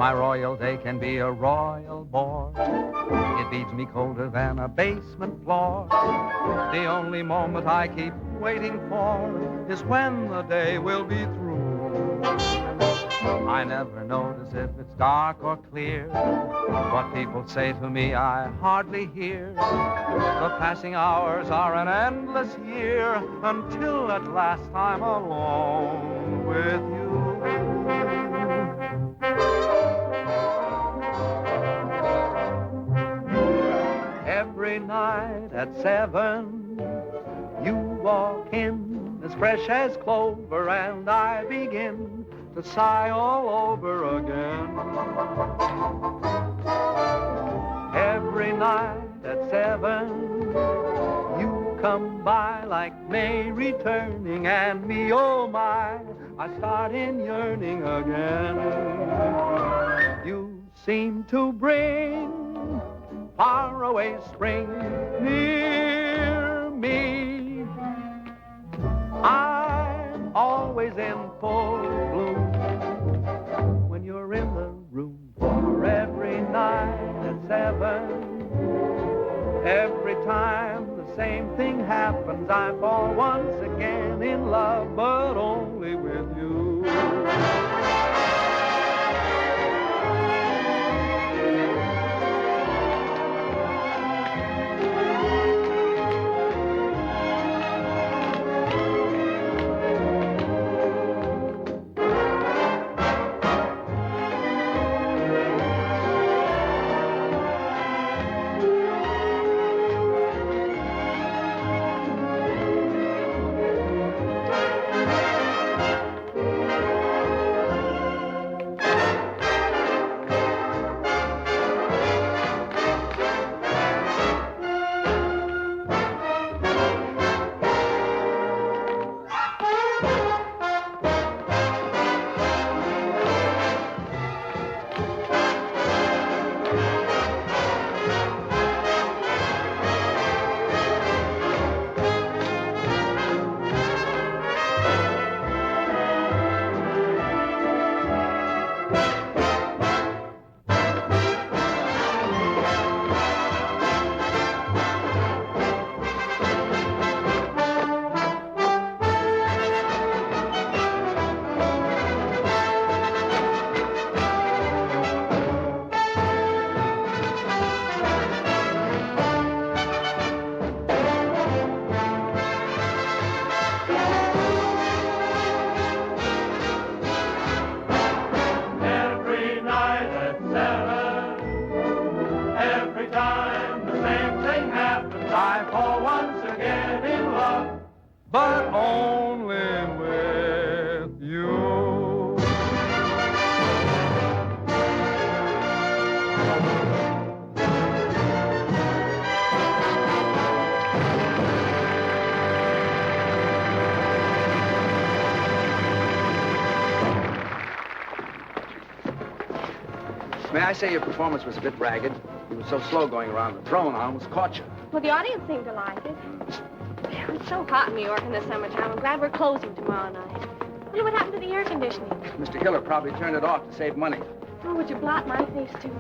My royal day can be a royal bore. It beats me colder than a basement floor. The only moment I keep waiting for is when the day will be through. I never notice if it's dark or clear. What people say to me I hardly hear. The passing hours are an endless year until at last I'm alone with you. Every night at 7, you walk in as fresh as clover, and I begin to sigh all over again. Every night at 7, you come by like May returning, and me, oh my, I start in yearning again. You seem to bring faraway spring near me. I'm always in full bloom when you're in the room. For every night at 7, every time the same thing happens, I fall once again in love, but only with you. May I say your performance was a bit ragged? You were so slow going around the throne, I almost caught you. Well, the audience seemed to like it. It's so hot in New York in the summertime. I'm glad we're closing tomorrow night. I wonder what happened to the air conditioning. Mr. Hiller probably turned it off to save money. Oh, would you blot my face, too?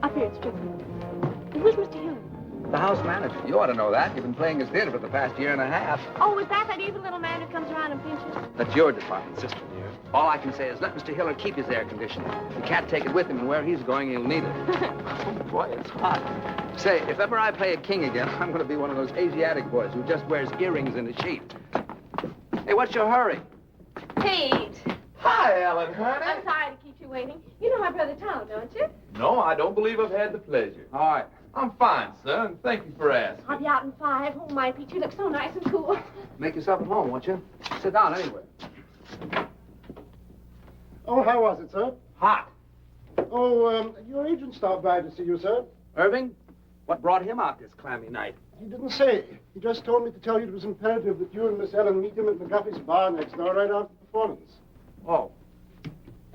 Up here, it's tricky. Who's Mr. Hiller? The house manager. You ought to know that. You've been playing his theater for the past year and a half. Oh, is that evil little man who comes around and pinches? That's your department, sister dear. All I can say is let Mr. Hiller keep his air conditioning. He can't take it with him, and where he's going, he'll need it. Oh, boy, it's hot. Say, if ever I play a king again, I'm going to be one of those Asiatic boys who just wears earrings in a sheet. Hey, what's your hurry? Pete. Hi, Ellen, honey. I'm sorry to keep you waiting. You know my brother Tom, don't you? No, I don't believe I've had the pleasure. All right. I'm fine, sir, and thank you for asking. I'll be out in 5. Oh, my, Pete, you look so nice and cool. Make yourself at home, won't you? Sit down anywhere. Oh, how was it, sir? Hot. Oh, your agent stopped by to see you, sir. Irving, what brought him out this clammy night? He didn't say. He just told me to tell you it was imperative that you and Miss Ellen meet him at McGuffey's bar next door right after the performance. Oh.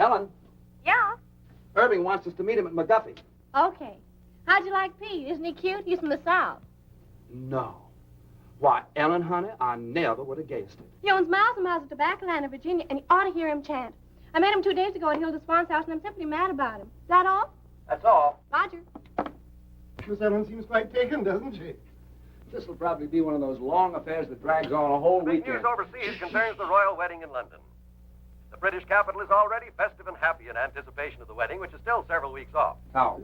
Ellen, Yeah? Irving wants us to meet him at McGuffey. Okay. How'd you like Pete? Isn't he cute? He's from the South. No. Why, Ellen, honey, I never would have guessed it. He owns miles and miles of tobacco land in Virginia, and you ought to hear him chant. I met him 2 days ago at Hilda Swan's house, and I'm simply mad about him. Is that all? That's all. Roger. Miss Ellen seems quite taken, doesn't she? This will probably be one of those long affairs that drags on a whole Big weekend. news overseas concerns the royal wedding in London. The British capital is already festive and happy in anticipation of the wedding, which is still several weeks off. Now,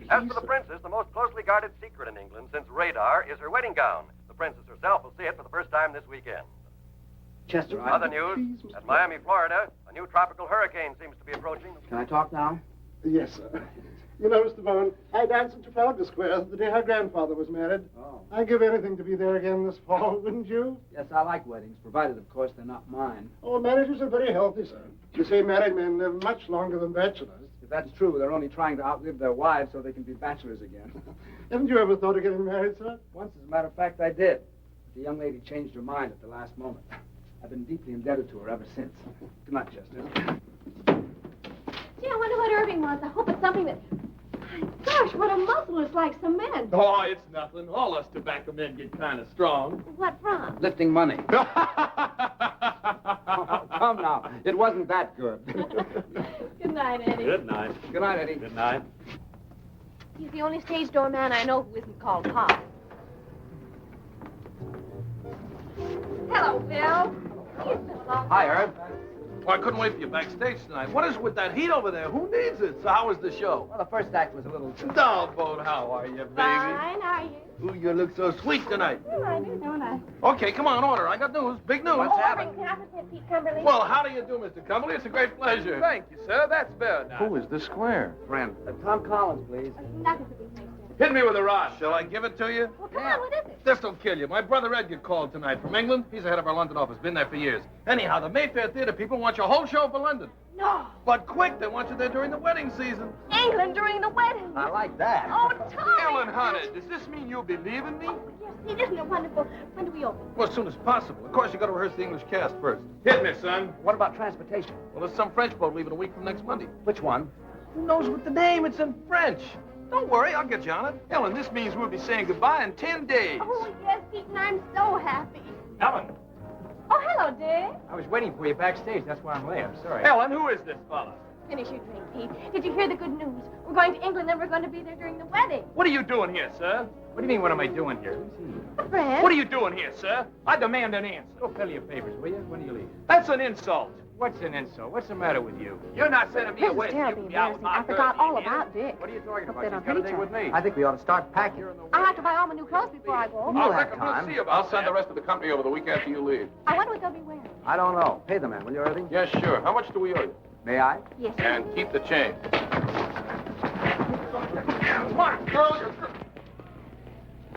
As for the princess, the most closely guarded secret in England since radar is her wedding gown. The princess herself will see it for the first time this weekend. Chester, Other news, at Miami, Florida, a new tropical hurricane seems to be approaching. Can I talk now? Yes, sir. You know, Mr. Bowen, I danced in Trafalgar Square the day her grandfather was married. Oh. I'd give anything to be there again this fall, wouldn't you? Yes, I like weddings, provided, of course, they're not mine. Oh, marriages are very healthy, sir. You say married men live much longer than bachelors. If that's true, they're only trying to outlive their wives so they can be bachelors again. Haven't you ever thought of getting married, sir? Once, as a matter of fact, I did. But the young lady changed her mind at the last moment. I've been deeply indebted to her ever since. Good night, Chester. Gee, I wonder what Irving wants. I hope it's something that... My gosh, what a muscle. It's like cement. Oh, it's nothing. All us tobacco men get kind of strong. What from? Lifting money. Oh, come now. It wasn't that good. Good night, Eddie. Good night. Good night, Eddie. Good night. He's the only stage door man I know who isn't called Pop. Hello, Bill. It's been a long Hi, time. Herb. Well, I couldn't wait for you backstage tonight. What is with that heat over there? Who needs it? So how was the show? Well, the first act was a little... Doggone, how are you, baby? Fine, are you? Ooh, you look so sweet tonight. Well, I do, don't I? Okay, come on, order. I got news. Big news. What's happening? Irving, can I present Pete Cumberly? Well, how do you do, Mr. Cumberly? It's a great pleasure. Thank you, sir. That's better now. Who is this square? Friend. Tom Collins, please. Nothing to be thanked. Hit me with a rod. Shall I give it to you? Well, come on, what is it? This'll kill you. My brother Edgar called tonight from England. He's the head of our London office. Been there for years. Anyhow, the Mayfair Theater people want your whole show for London. No. But quick, they want you there during the wedding season. England during the wedding. I like that. Oh, Tommy. Ellen, honey, does this mean you'll be leaving me? Oh, yes, see, isn't it wonderful? When do we open? Well, as soon as possible. Of course, you got to rehearse the English cast first. Hit me, son. What about transportation? Well, there's some French boat leaving a week from next Monday. Which one? Who knows what the name? It's in French. Don't worry, I'll get you on it. Ellen, this means we'll be saying goodbye in 10 days. Oh, yes, Pete, and I'm so happy. Ellen. Oh, hello, Dick. I was waiting for you backstage. That's why I'm late. I'm sorry. Ellen, who is this fella? Finish your drink, Pete. Did you hear the good news? We're going to England, and we're going to be there during the wedding. What are you doing here, sir? What do you mean, what am I doing here? A friend. What are you doing here, sir? I demand an answer. Go fill your papers, will you? When do you leave? That's an insult. What's an insult? What's the matter with you? You're not sending me This away. is terribly embarrassing. I forgot all about Dick. What are you talking Hope about? they She's don't got a hate date you. with me. I think we ought to start packing. I'll have to buy all my new clothes before I go. You'll I have reckon time. we'll see about I'll send that. the rest of the company over the week after you leave. I wonder what they'll be wearing. I don't know. Pay the man, will you, Irving? Yes, sure. How much do we owe you? May I? Yes. And keep the change. Come on, girl.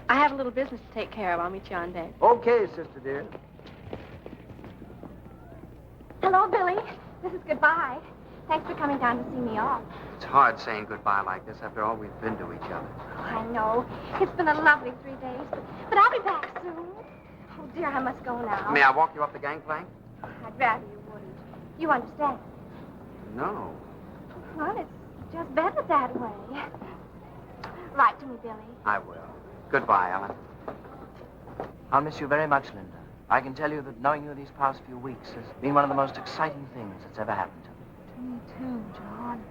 I have a little business to take care of. I'll meet you on deck. Okay, sister dear. Hello, Billy. This is goodbye. Thanks for coming down to see me off. It's hard saying goodbye like this after all we've been to each other. I know. It's been a lovely 3 days, but I'll be back soon. Oh, dear, I must go now. May I walk you up the gangplank? I'd rather you wouldn't. You understand? No. Well, it's just better that way. Write to me, Billy. I will. Goodbye, Ellen. I'll miss you very much, Linda. I can tell you that knowing you these past few weeks has been one of the most exciting things that's ever happened to me. To me, too, John.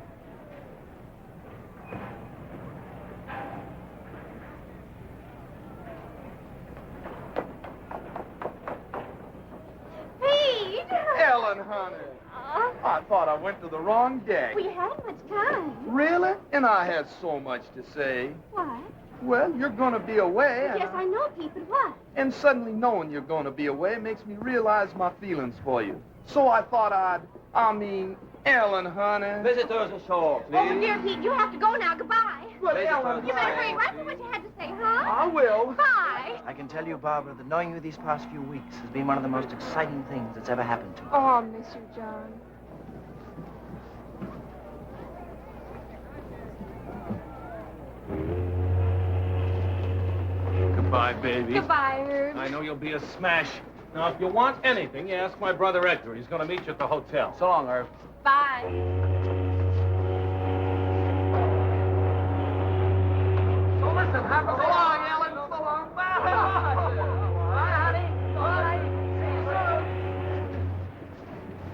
Pete! Ellen, honey. I thought I went to the wrong deck. We hadn't much time. Really? And I had so much to say. What? Well, you're going to be away. and Yes, I know, Pete, but what? And suddenly knowing you're going to be away makes me realize my feelings for you. So I thought Ellen, honey. Visitors ashore, Oh, dear Pete, you have to go now. Goodbye. But Ellen, You better hurry. Write me what you had to say, huh? I will. Bye. I can tell you, Barbara, that knowing you these past few weeks has been one of the most exciting things that's ever happened to me. Oh, I'll miss you, John. Goodbye, baby. Goodbye, Herb. I know you'll be a smash. Now, if you want anything, you ask my brother Edgar. He's going to meet you at the hotel. So long, Irv. Bye. So listen, have a... So long, Ellen. So long. Bye. Bye, honey. Bye.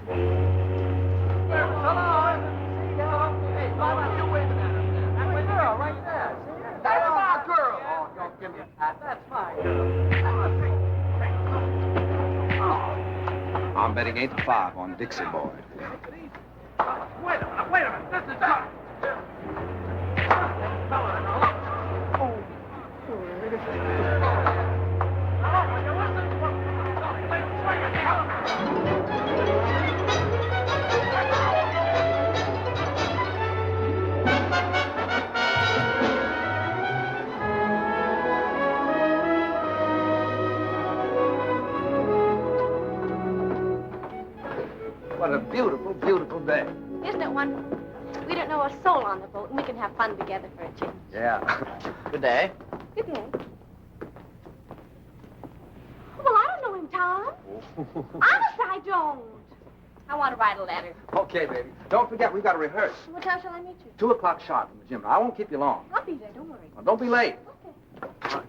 See you soon. wedding ain't 5 on Dixie Boy. Wait a minute. This is not... What a beautiful, beautiful day. Isn't it wonderful? We don't know a soul on the boat, and we can have fun together for a change. Yeah. Good day. Good day. Well, I don't know him, Tom. Honest, I don't. I want to write a letter. Okay, baby. Don't forget, we've got to rehearse. What time shall I meet you? 2 o'clock sharp in the gym. Now, I won't keep you long. I'll be there, don't worry. Well, don't be late. Okay.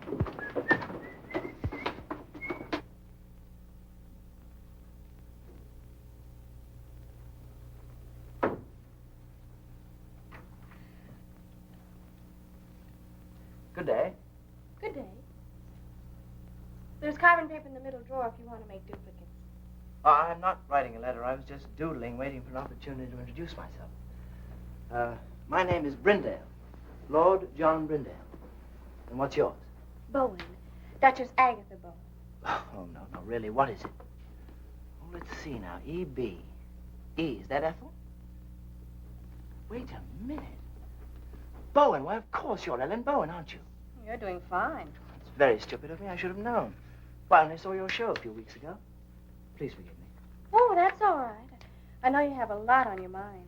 Good day. Good day. There's carbon paper in the middle drawer if you want to make duplicates. Oh, I'm not writing a letter. I was just doodling, waiting for an opportunity to introduce myself. My name is Brindale. Lord John Brindale. And what's yours? Bowen. Duchess Agatha Bowen. Oh, no, really, what is it? Oh, let's see now. E.B. E, is that Ethel? Wait a minute. Bowen, why, of course you're Ellen Bowen, aren't you? You're doing fine. It's very stupid of me. I should have known. Well, I only saw your show a few weeks ago. Please forgive me. Oh, that's all right. I know you have a lot on your mind.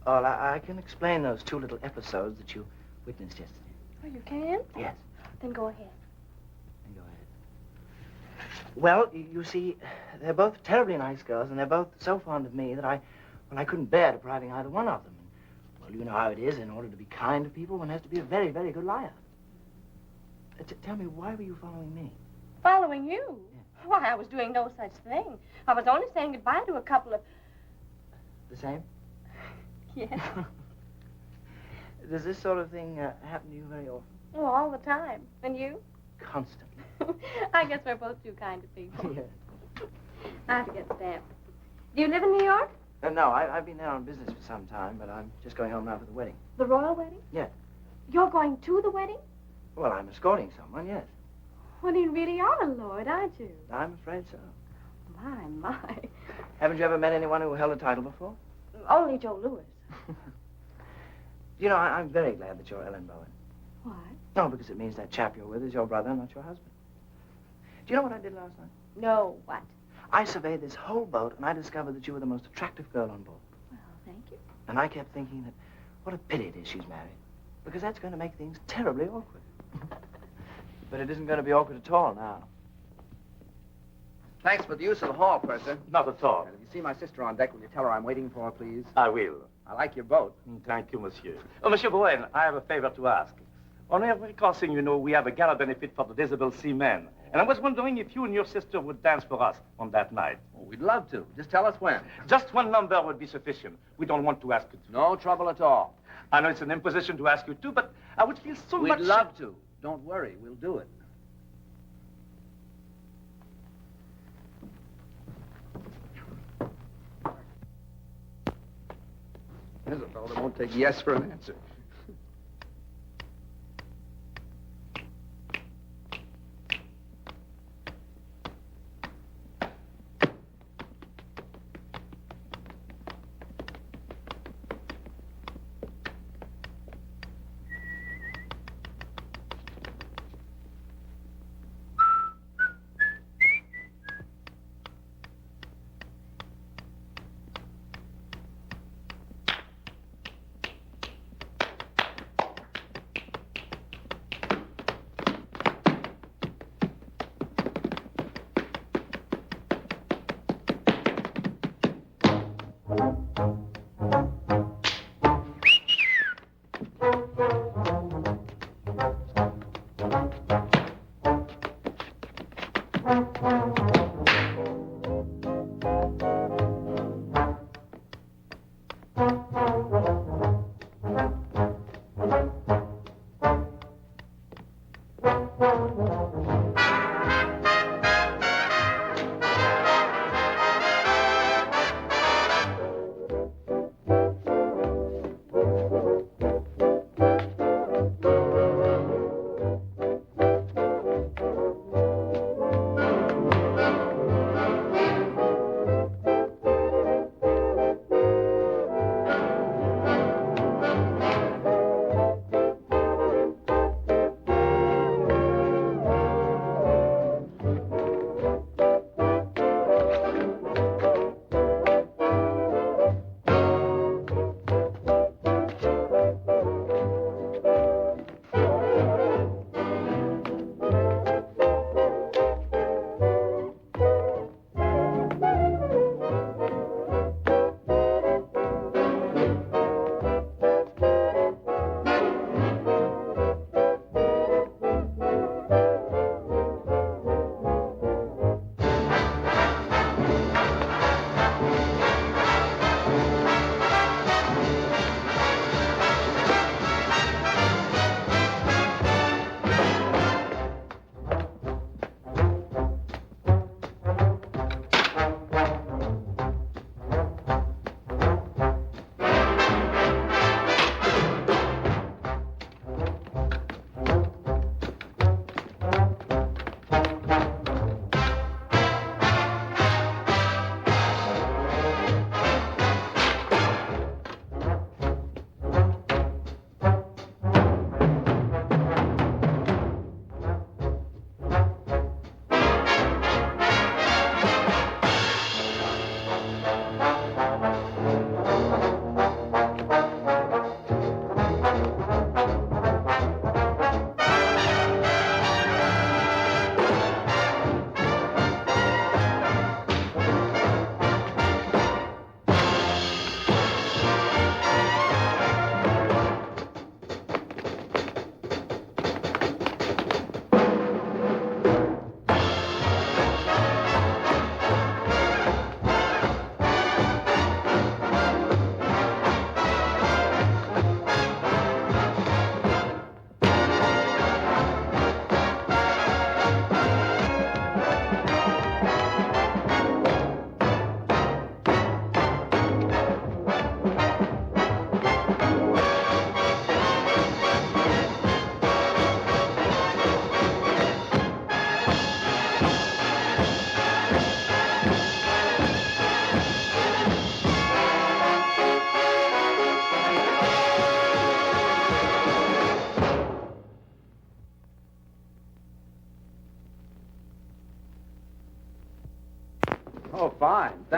Oh, I can explain those 2 little episodes that you witnessed yesterday. Oh, you can? Yes. Then go ahead. Then go ahead. Well, you see, they're both terribly nice girls, and they're both so fond of me that I couldn't bear depriving either one of them. Well, you know how it is. In order to be kind to people, one has to be a very, very good liar. Tell me, why were you following me? Following you? Yeah. Why, I was doing no such thing. I was only saying goodbye to a couple of... The same? Yes. Does this sort of thing happen to you very often? Oh, all the time. And you? Constantly. I guess we're both two kind of people. Yes. I have to get stamped. Do you live in New York? No, I've been there on business for some time, but I'm just going home now for the wedding. The royal wedding? Yes. You're going to the wedding? Well, I'm escorting someone, yes. Well, you really are a lord, aren't you? I'm afraid so. My. Haven't you ever met anyone who held a title before? Only Joe Louis. You know, I'm very glad that you're Ellen Bowen. Why? No, because it means that chap you're with is your brother, not your husband. Do you know what I did last night? No, what? I surveyed this whole boat, and I discovered that you were the most attractive girl on board. Well, thank you. And I kept thinking that what a pity it is she's married, because that's going to make things terribly awkward. But it isn't going to be awkward at all now. Thanks for the use of the hall, Purser. Not at all. And if you see my sister on deck, will you tell her I'm waiting for her, please? I will. I like your boat. Thank you, monsieur. Oh, Monsieur Bowen, I have a favor to ask. On every crossing, you know, we have a gala benefit for the disabled seamen. And I was wondering if you and your sister would dance for us on that night. Oh, we'd love to. Just tell us when. Just 1 number would be sufficient. We don't want to ask you to. No trouble at all. I know it's an imposition to ask you to, but I would feel so much... We'd love to. Don't worry. We'll do it. There's a fellow that won't take yes for an answer.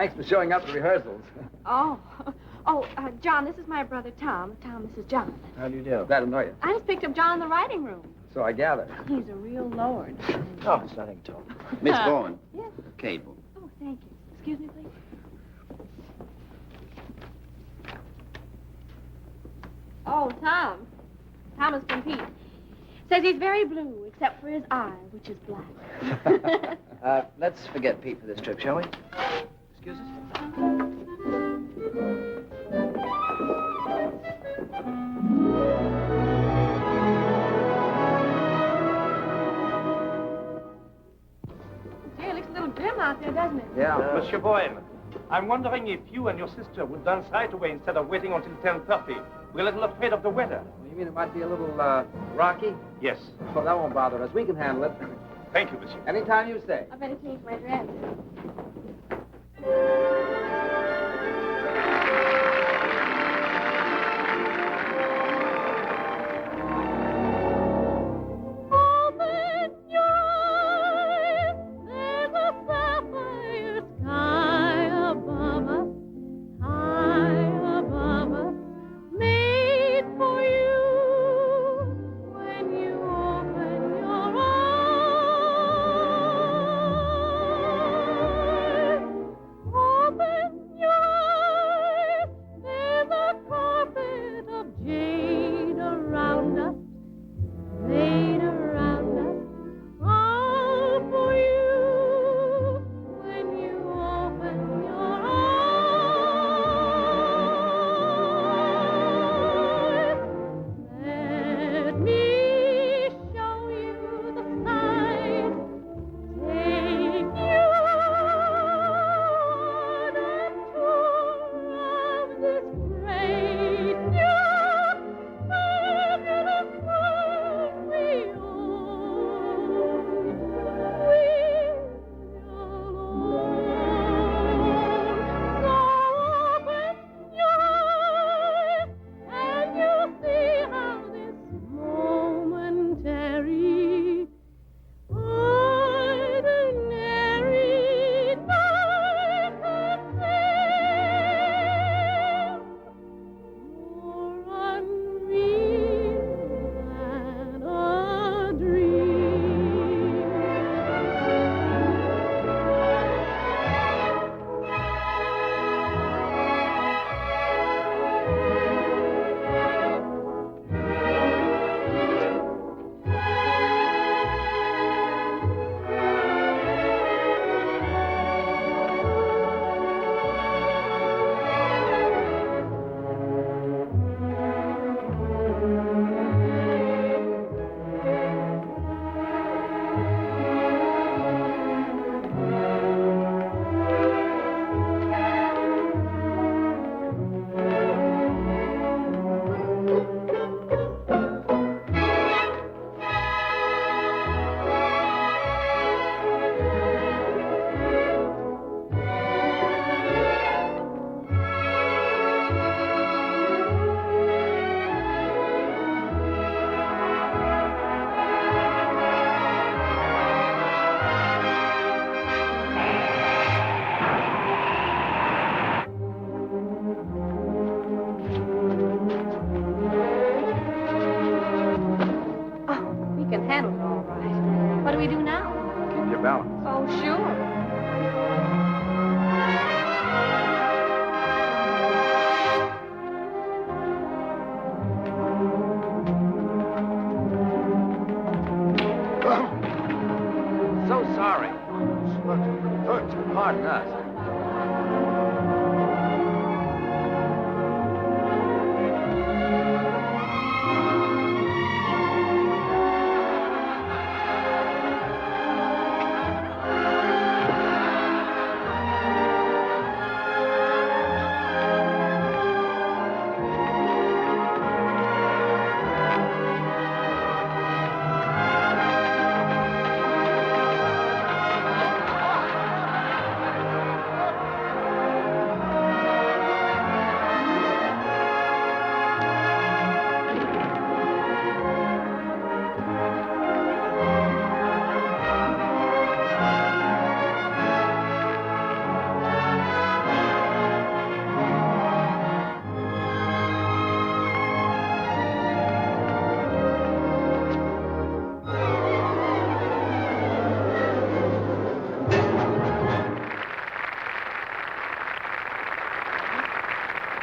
Thanks for showing up to rehearsals. John, this is my brother Tom. Tom, this is John. How do you do? Glad to know you. I just picked up John in the writing room. So I gather. He's a real lord. Oh, it's nothing at all. Miss Bowen. Yes? Cable. Oh, thank you. Excuse me, please. Oh, Tom. Thomas from Pete. Says he's very blue, except for his eye, which is black. Let's forget Pete for this trip, shall we? Excuse us? Gee, it looks a little grim out there, doesn't it? Yeah. Monsieur Bowen, I'm wondering if you and your sister would dance right away instead of waiting until 10:30. We're a little afraid of the weather. You mean it might be a little, rocky? Yes. Oh, that won't bother us. We can handle it. Thank you, monsieur. Anytime you say. I better change my dress.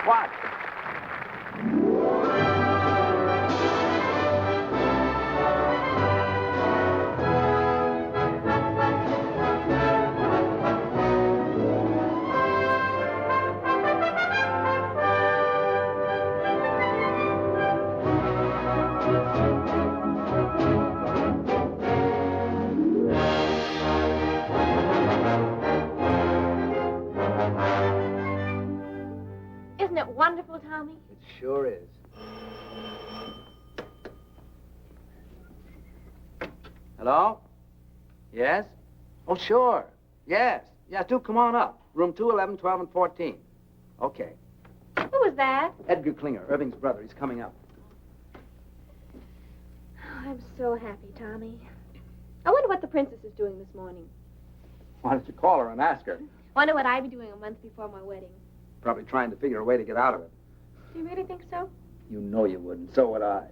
What? Isn't it wonderful, Tommy? It sure is. Hello? Yes? Oh, sure. Yes. Yeah, do come on up. Room 2, 11, 12, and 14. Okay. Who was that? Edgar Klinger, Irving's brother. He's coming up. Oh, I'm so happy, Tommy. I wonder what the princess is doing this morning. Why don't you call her and ask her? Wonder what I'd be doing a month before my wedding. Probably trying to figure a way to get out of it. Do you really think so? You know you wouldn't. So would I.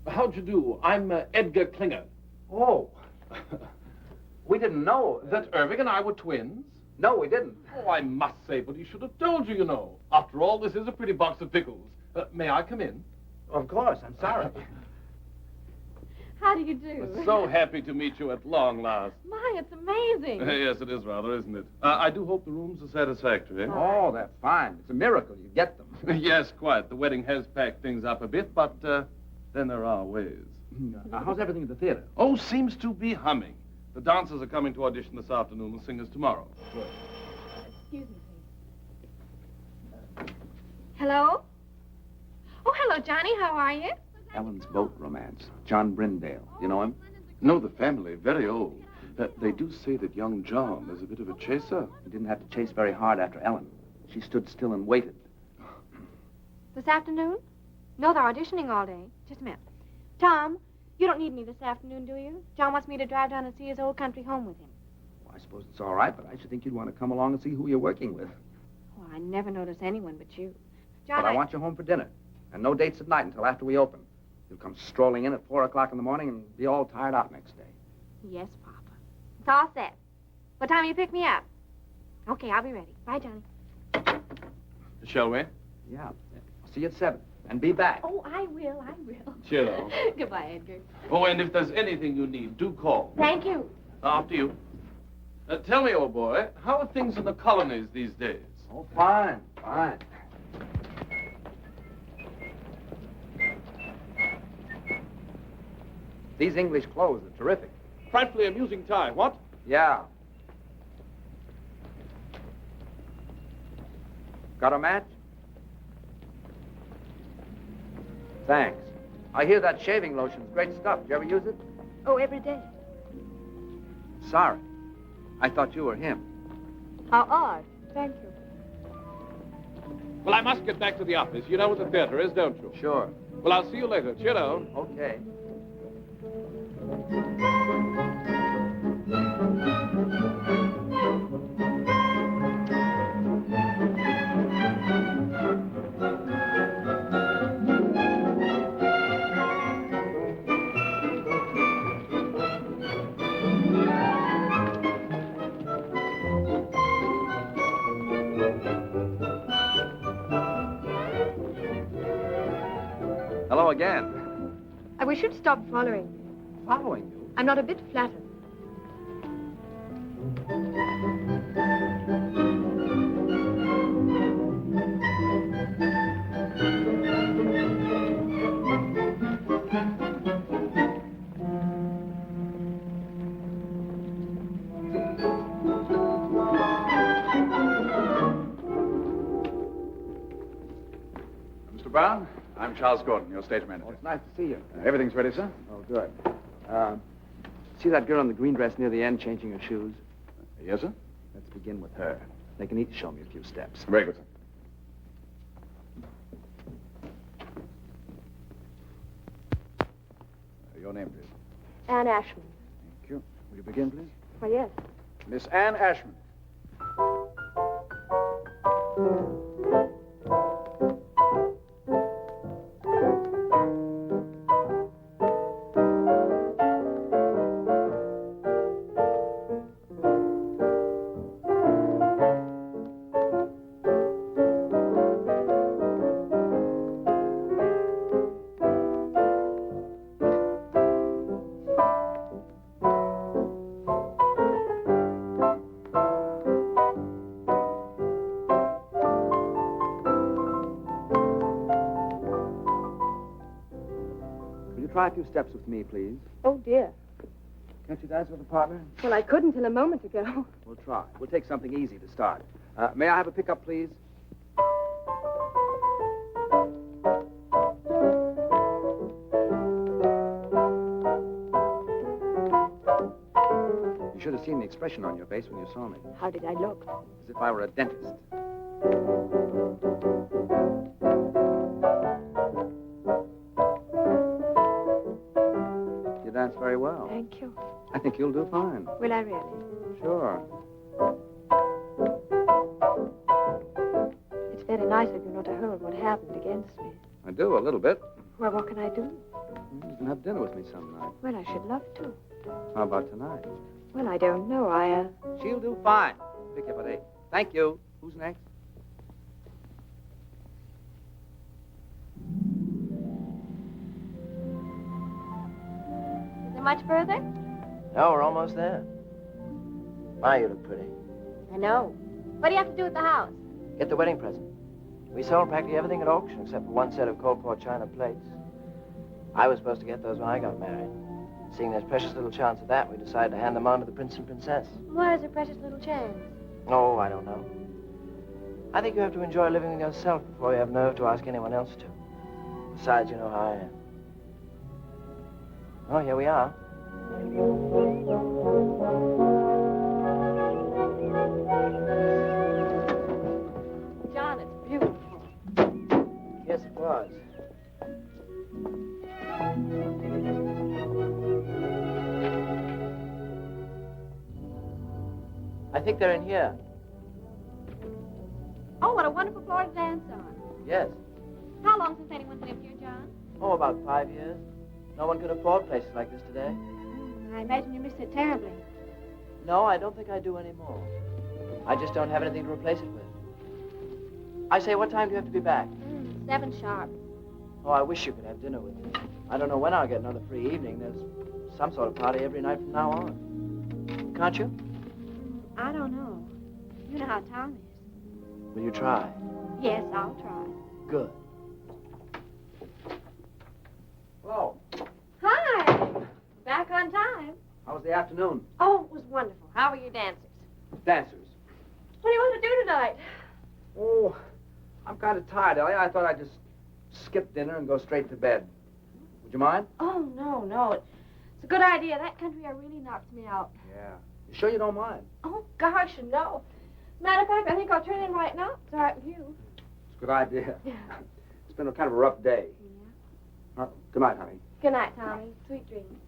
How'd you do? I'm Edgar Klinger. Oh. We didn't know. That Irving and I were twins? No, we didn't. Oh, I must say, but he should have told you, you know. After all, this is a pretty box of pickles. May I come in? Of course. I'm sorry. How do you do? So happy to meet you at long last. My, it's amazing. Yes, it is rather, isn't it? I do hope the rooms are satisfactory. Oh, they're fine. It's a miracle you get them. Yes, quite. The wedding has packed things up a bit, but then there are ways. How's everything at the theater? Oh, seems to be humming. The dancers are coming to audition this afternoon, the singers tomorrow. Excuse me, please. Hello? Oh, hello, Johnny. How are you? Ellen's boat romance. John Brindale. You know him? No, the family, very old. They do say that young John is a bit of a chaser. He didn't have to chase very hard after Ellen. She stood still and waited. This afternoon? No, they're auditioning all day. Just a minute. Tom, you don't need me this afternoon, do you? John wants me to drive down and see his old country home with him. Well, I suppose it's all right, but I should think you'd want to come along and see who you're working with. Oh, I never notice anyone but you. John, But I want you home for dinner. And no dates at night until after we open. You'll come strolling in at 4 o'clock in the morning and be all tired out next day. Yes, Papa. It's all set. What time will you pick me up? Okay, I'll be ready. Bye, Johnny. Shall we? Yeah. I'll see you at 7. And be back. Oh, I will. Cheerio. Goodbye, Edgar. Oh, and if there's anything you need, do call. Thank you. After you. Tell me, old boy, how are things in the colonies these days? Oh, fine. Fine. These English clothes are terrific. Frightfully amusing tie, what? Yeah. Got a match? Thanks. I hear that shaving lotion's great stuff. Did you ever use it? Oh, every day. Sorry. I thought you were him. How odd. Thank you. Well, I must get back to the office. You know what the theater is, don't you? Sure. Well, I'll see you later. Cheerio. Okay. Hello again. I wish you'd stop following me. Following you? I'm not a bit flattered. Mr. Brown, I'm Charles Gordon, your stage manager. Oh, it's nice to see you. Everything's ready, sir? Oh, good. See that girl in the green dress near the end changing her shoes? Yes, sir? Let's begin with her. They can each show me a few steps. Very good, sir. Your name, please. Anne Ashmond. Thank you. Will you begin, please? Why, yes. Miss Anne Ashmond. try a few steps with me, please? Oh, dear. Can't you dance with a partner? Well, I couldn't till a moment ago. We'll try. We'll take something easy to start. May I have a pickup, please? You should have seen the expression on your face when you saw me. How did I look? As if I were a dentist. You dance very well. Thank you. I think you'll do fine. Will I really? Sure. It's very nice of you not to hold what happened against me. I do, a little bit. Well, what can I do? You can have dinner with me some night. Well, I should love to. How about tonight? Well, I don't know. She'll do fine. Pick you up at 8. Thank you. Who's next? Is it much further? No, we're almost there. My, you look pretty. I know. What do you have to do at the house? Get the wedding present. We sold practically everything at auction except for one set of cold port china plates. I was supposed to get those when I got married. Seeing there's precious little chance of that, we decided to hand them on to the prince and princess. Why is there precious little chance? Oh, I don't know. I think you have to enjoy living with yourself before you have nerve to ask anyone else to. Besides, you know how I am. Oh, here we are. John, it's beautiful. Yes, it was. I think they're in here. Oh, what a wonderful floor to dance on. Yes. How long since anyone's lived here, John? Oh, about 5 years. No one could afford places like this today. I imagine you miss it terribly. No, I don't think I do anymore. I just don't have anything to replace it with. I say, what time do you have to be back? 7 sharp. Oh, I wish you could have dinner with me. I don't know when I'll get another free evening. There's some sort of party every night from now on. Can't you? I don't know. You know how Tom is. Will you try? Yes, I'll try. Good. Hello. Hi. Back on time. How was the afternoon? Oh, it was wonderful. How were your dancers? Dancers. What do you want to do tonight? Oh, I'm kind of tired, Ellie. I thought I'd just skip dinner and go straight to bed. Would you mind? Oh, no. It's a good idea. That country air really knocks me out. Yeah. You sure you don't mind? Oh, gosh, no. Matter of fact, I think I'll turn in right now. It's all right with you. It's a good idea. Yeah. It's been a kind of a rough day. Yeah. Good night, honey. Good night, Tommy. Sweet dreams.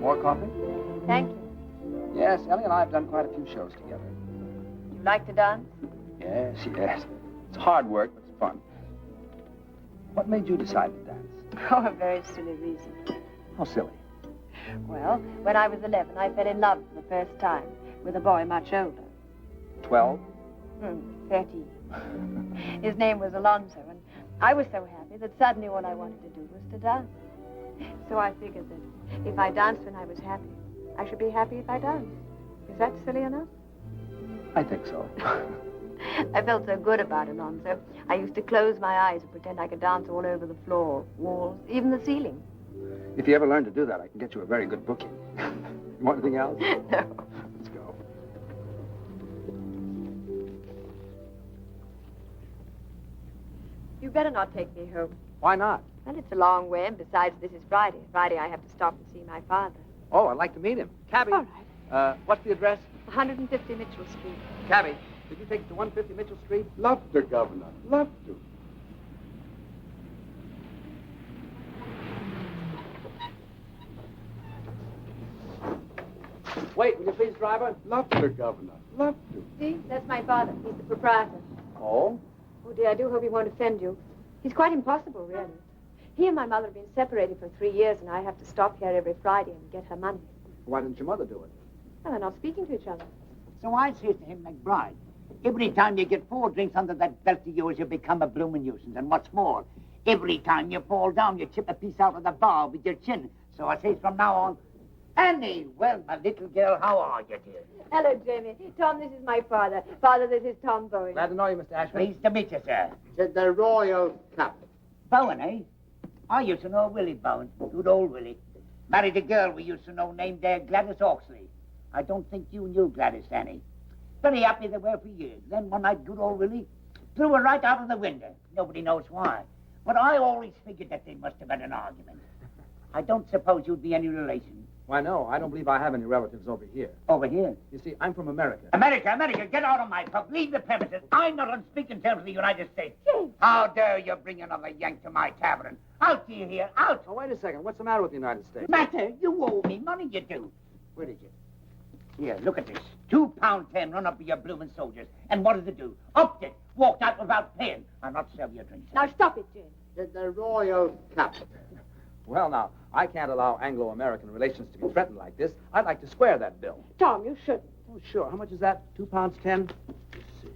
More coffee? Thank you. Yes, Ellie and I have done quite a few shows together. You like to dance? Yes. It's hard work, but it's fun. What made you decide to dance? Oh, a very silly reason. How silly. Well, when I was 11, I fell in love for the first time with a boy much older. 12? 13. His name was Alonzo, and I was so happy that suddenly all I wanted to do was to dance. So I figured that if I danced when I was happy, I should be happy if I danced. Is that silly enough? I think so. I felt so good about Alonzo. I used to close my eyes and pretend I could dance all over the floor, walls, even the ceiling. If you ever learn to do that, I can get you a very good booking. You want anything else? No. Let's go. better not take me home. Why not? Well, it's a long way, and besides, this is Friday. Friday, I have to stop and see my father. Oh, I'd like to meet him. Cabby. All right. What's the address? 150 Mitchell Street. Cabby, could you take it to 150 Mitchell Street? Love to, Governor. Love to. Wait, will you please, driver? Love to, Governor. Love to. See, that's my father. He's the proprietor. Oh? Oh, dear, I do hope he won't offend you. He's quite impossible, really. He and my mother have been separated for 3 years, and I have to stop here every Friday and get her money. Why didn't your mother do it? Well, they're not speaking to each other. So I says to him, McBride, every time you get 4 drinks under that belt of yours, you become a bloomin' nuisance. And what's more, every time you fall down, you chip a piece out of the bar with your chin. So I says from now on, Annie, well, my little girl, how are you, dear? Hello, Jamie. Tom, this is my father. Father, this is Tom Bowen. Glad to know you, Mr. Ashmond. Pleased to meet you, sir. The Royal Cup. Bowen, eh? I used to know Willie Bowen. Good old Willie. Married a girl we used to know named Gladys Oxley. I don't think you knew Gladys, Annie. Very happy they were for years. Then one night, good old Willie threw her right out of the window. Nobody knows why. But I always figured that they must have had an argument. I don't suppose you'd be any relation. Why, no, I don't believe I have any relatives over here. Over here? You see, I'm from America. America, get out of my pub. Leave the premises. I'm not on speaking terms with the United States. How dare you bring another Yank to my tavern? Out, you here, out. Oh, wait a second. What's the matter with the United States? Matter? You owe me money, you do. Where is it? Here, look at this. £2.10 run up with your bloomin' soldiers. And what did it do? Upped it. Walked out without paying. I'll not sell your drinks. Now, stop it, Jim. The Royal Cup. Well, now, I can't allow Anglo-American relations to be threatened like this. I'd like to square that bill. Tom, you shouldn't. Oh, sure. How much is that? £2.10? Let's see.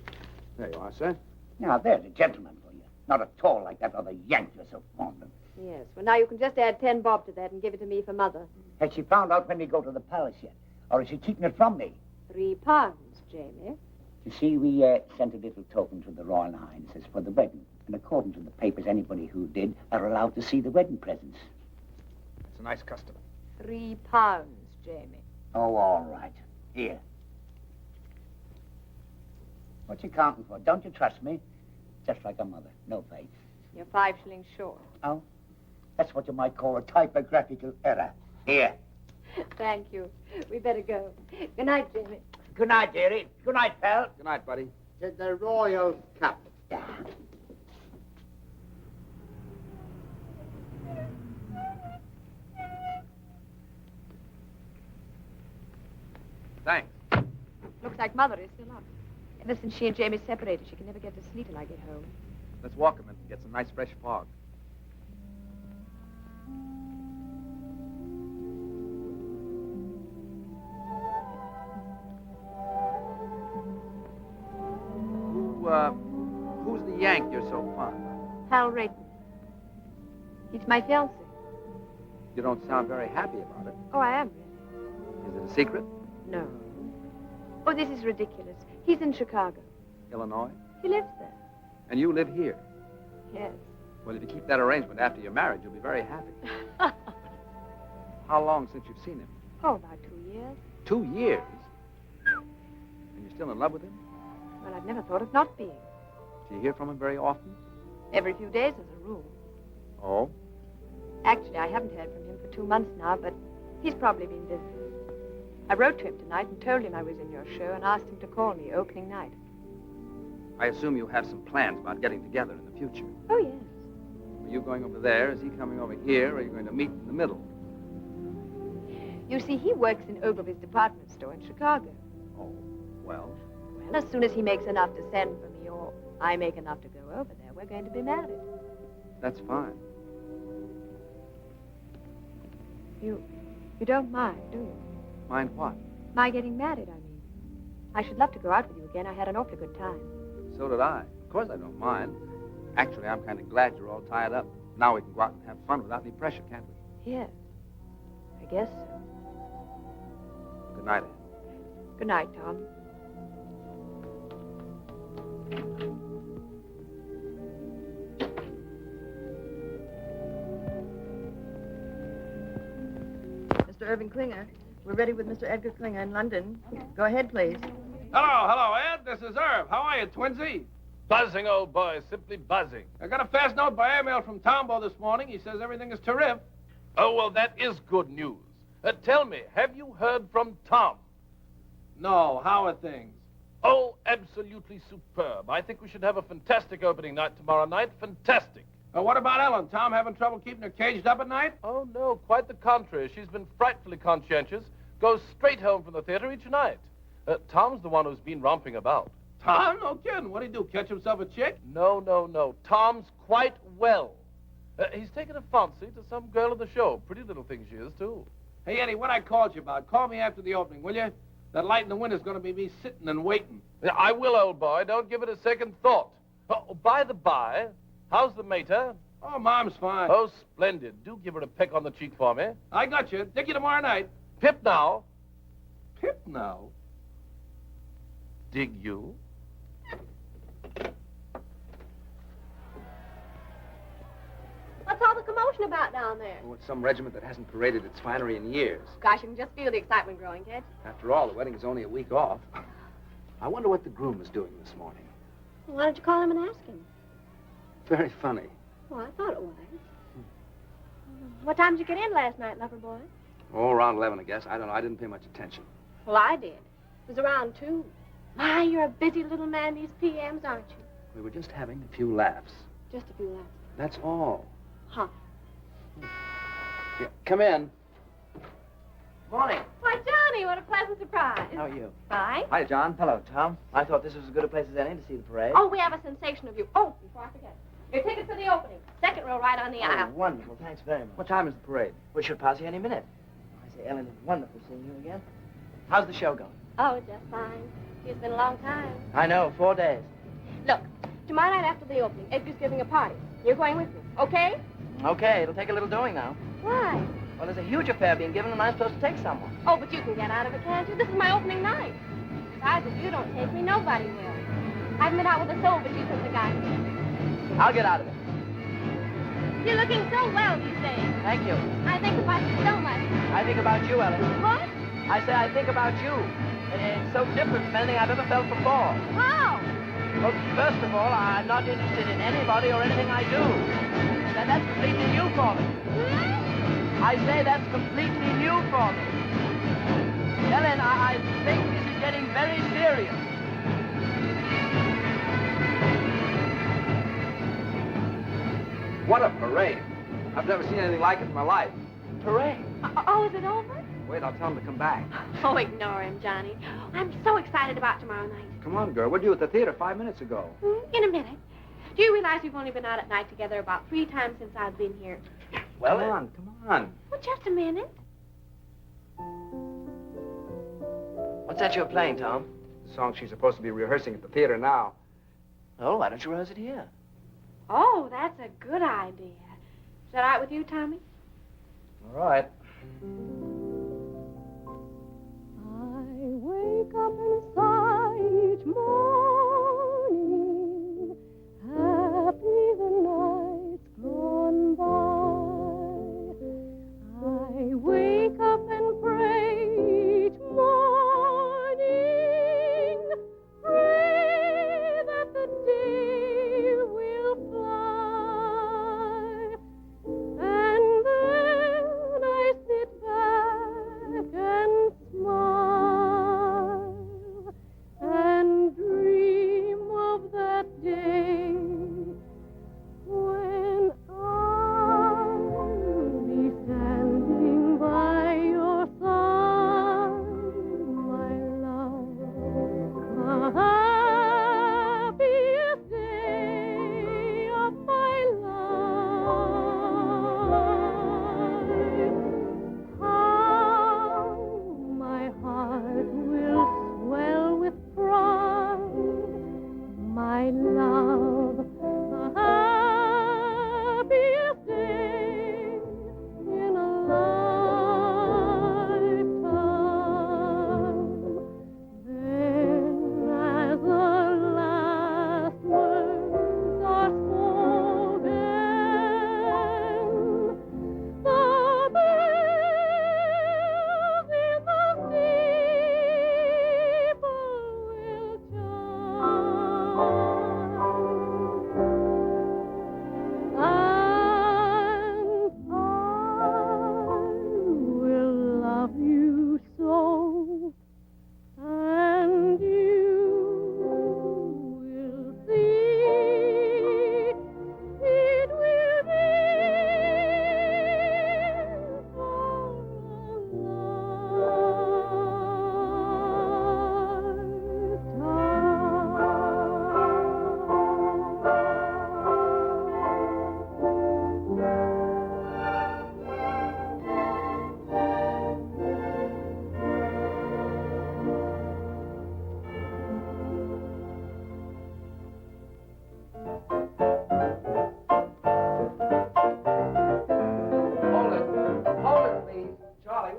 There you are, sir. Now, there's a gentleman for you. Not at all like that other Yank you're so fond of. Yes, well, now you can just add 10 bob to that and give it to me for Mother. Has she found out when we go to the palace yet? Or is she keeping it from me? £3, Jamie. You see, we sent a little token to the Royal Highnesses for the wedding. And according to the papers, anybody who did are allowed to see the wedding presents. It's a nice custom. £3, Jamie. Oh, all right. Here. What you counting for? Don't you trust me? Just like a mother. No faith. You're 5 shillings short. Oh? That's what you might call a typographical error. Here. Thank you. We better go. Good night, Jamie. Good night, dearie. Good night, pal. Good night, buddy. The Royal Cup. Yeah. Thanks. Looks like Mother is still up. Ever since she and Jamie separated, she can never get to sleep till I get home. Let's walk a minute and get some nice fresh fog. Who's the Yank you're so fond of? Hal Rayton. He's my fiancé. You don't sound very happy about it. Oh, I am, really. Is it a secret? No. Oh, this is ridiculous. He's in Chicago. Illinois? He lives there. And you live here? Yes. Well, if you keep that arrangement after you're married, you'll be very happy. How long since you've seen him? Oh, about 2 years. 2 years? And you're still in love with him? Well, I've never thought of not being. Do you hear from him very often? Every few days as a rule. Oh? Actually, I haven't heard from him for 2 months now, but he's probably been busy. I wrote to him tonight and told him I was in your show and asked him to call me opening night. I assume you have some plans about getting together in the future. Oh, yes. Are you going over there? Is he coming over here? Or are you going to meet in the middle? You see, he works in Ogilvy's department store in Chicago. Oh, well? Well, as soon as he makes enough to send for me, or I make enough to go over there, we're going to be married. That's fine. You don't mind, do you? Mind what? My getting married, I mean. I should love to go out with you again. I had an awfully good time. So did I. Of course I don't mind. Actually, I'm kind of glad you're all tied up. Now we can go out and have fun without any pressure, can't we? Yes. I guess so. Good night, Anne. Good night, Tom. Mr. Irving Klinger. We're ready with Mr. Edgar Klinger in London. Go ahead, please. Hello, Ed. This is Irv. How are you, Twinsy? Buzzing, old boy, simply buzzing. I got a fast note by airmail from Tombo this morning. He says everything is terrific. Oh, well, that is good news. Tell me, have you heard from Tom? No, how are things? Oh, absolutely superb. I think we should have a fantastic opening night tomorrow night. Fantastic. What about Ellen? Tom having trouble keeping her caged up at night? Oh, no, quite the contrary. She's been frightfully conscientious. Goes straight home from the theater each night. Tom's the one who's been romping about. Tom? No kidding. What'd he do, catch himself a chick? No. Tom's quite well. He's taken a fancy to some girl at the show. Pretty little thing she is, too. Hey, Eddie, what I called you about, call me after the opening, will you? That light in the window's going to be me sitting and waiting. Yeah, I will, old boy. Don't give it a second thought. Oh, by the by, how's the mater? Oh, Mom's fine. Oh, splendid. Do give her a peck on the cheek for me. I got you. Dick you tomorrow night. Pip now. Pip now? Dig you? What's all the commotion about down there? Oh, it's some regiment that hasn't paraded its finery in years. Gosh, you can just feel the excitement growing, can't you? After all, the wedding is only a week off. I wonder what the groom is doing this morning. Why don't you call him and ask him? Very funny. Well, I thought it was. What time did you get in last night, lover boy? Oh, around 11, I guess. I don't know. I didn't pay much attention. Well, I did. It was around 2. My, you're a busy little man these PMs, aren't you? We were just having a few laughs. Just a few laughs. That's all. Huh. Yeah, come in. Morning. Why, Johnny, what a pleasant surprise. How are you? Fine. Hi, John. Hello, Tom. I thought this was as good a place as any to see the parade. Oh, we have a sensation of you. Oh, before I forget. Your tickets for the opening. Second row right on the aisle. Wonderful. Thanks very much. What time is the parade? We should pass you any minute. I say, Ellen, it's wonderful seeing you again. How's the show going? Oh, just fine. It's been a long time. I know, 4 days. Look, tomorrow night after the opening, Edgar's giving a party. You're going with me, okay? Okay, it'll take a little doing now. Why? Well, there's a huge affair being given, and I'm supposed to take someone. Oh, but you can get out of it, can't you? This is my opening night. Besides, if you don't take me, nobody will. I haven't been out with a soul but you since I got here. I'll get out of it. You're looking so well these days. Thank you. I think about you so much. I think about you, Ellen. What? I say I think about you. It's so different from anything I've ever felt before. How? Well, first of all, I'm not interested in anybody or anything I do. That's completely new for me. I say that's completely new for me. Ellen, I think this is getting very serious. What a parade. I've never seen anything like it in my life. Parade? Oh, is it over? Wait, I'll tell him to come back. Oh, ignore him, Johnny. I'm so excited about tomorrow night. Come on, girl. We're due at the theater 5 minutes ago. In a minute. Do you realize we've only been out at night together about 3 times since I've been here? Well, come on. Well, just a minute. What's that you're playing, Tom? The song she's supposed to be rehearsing at the theater now. Oh, why don't you rehearse it here? Oh, that's a good idea. Is that all right with you, Tommy? All right. I wake up and sigh each morning, happy the night's gone by. I wake up and pray each morning, pray that the day will fly, and then I sit back and smile and dream.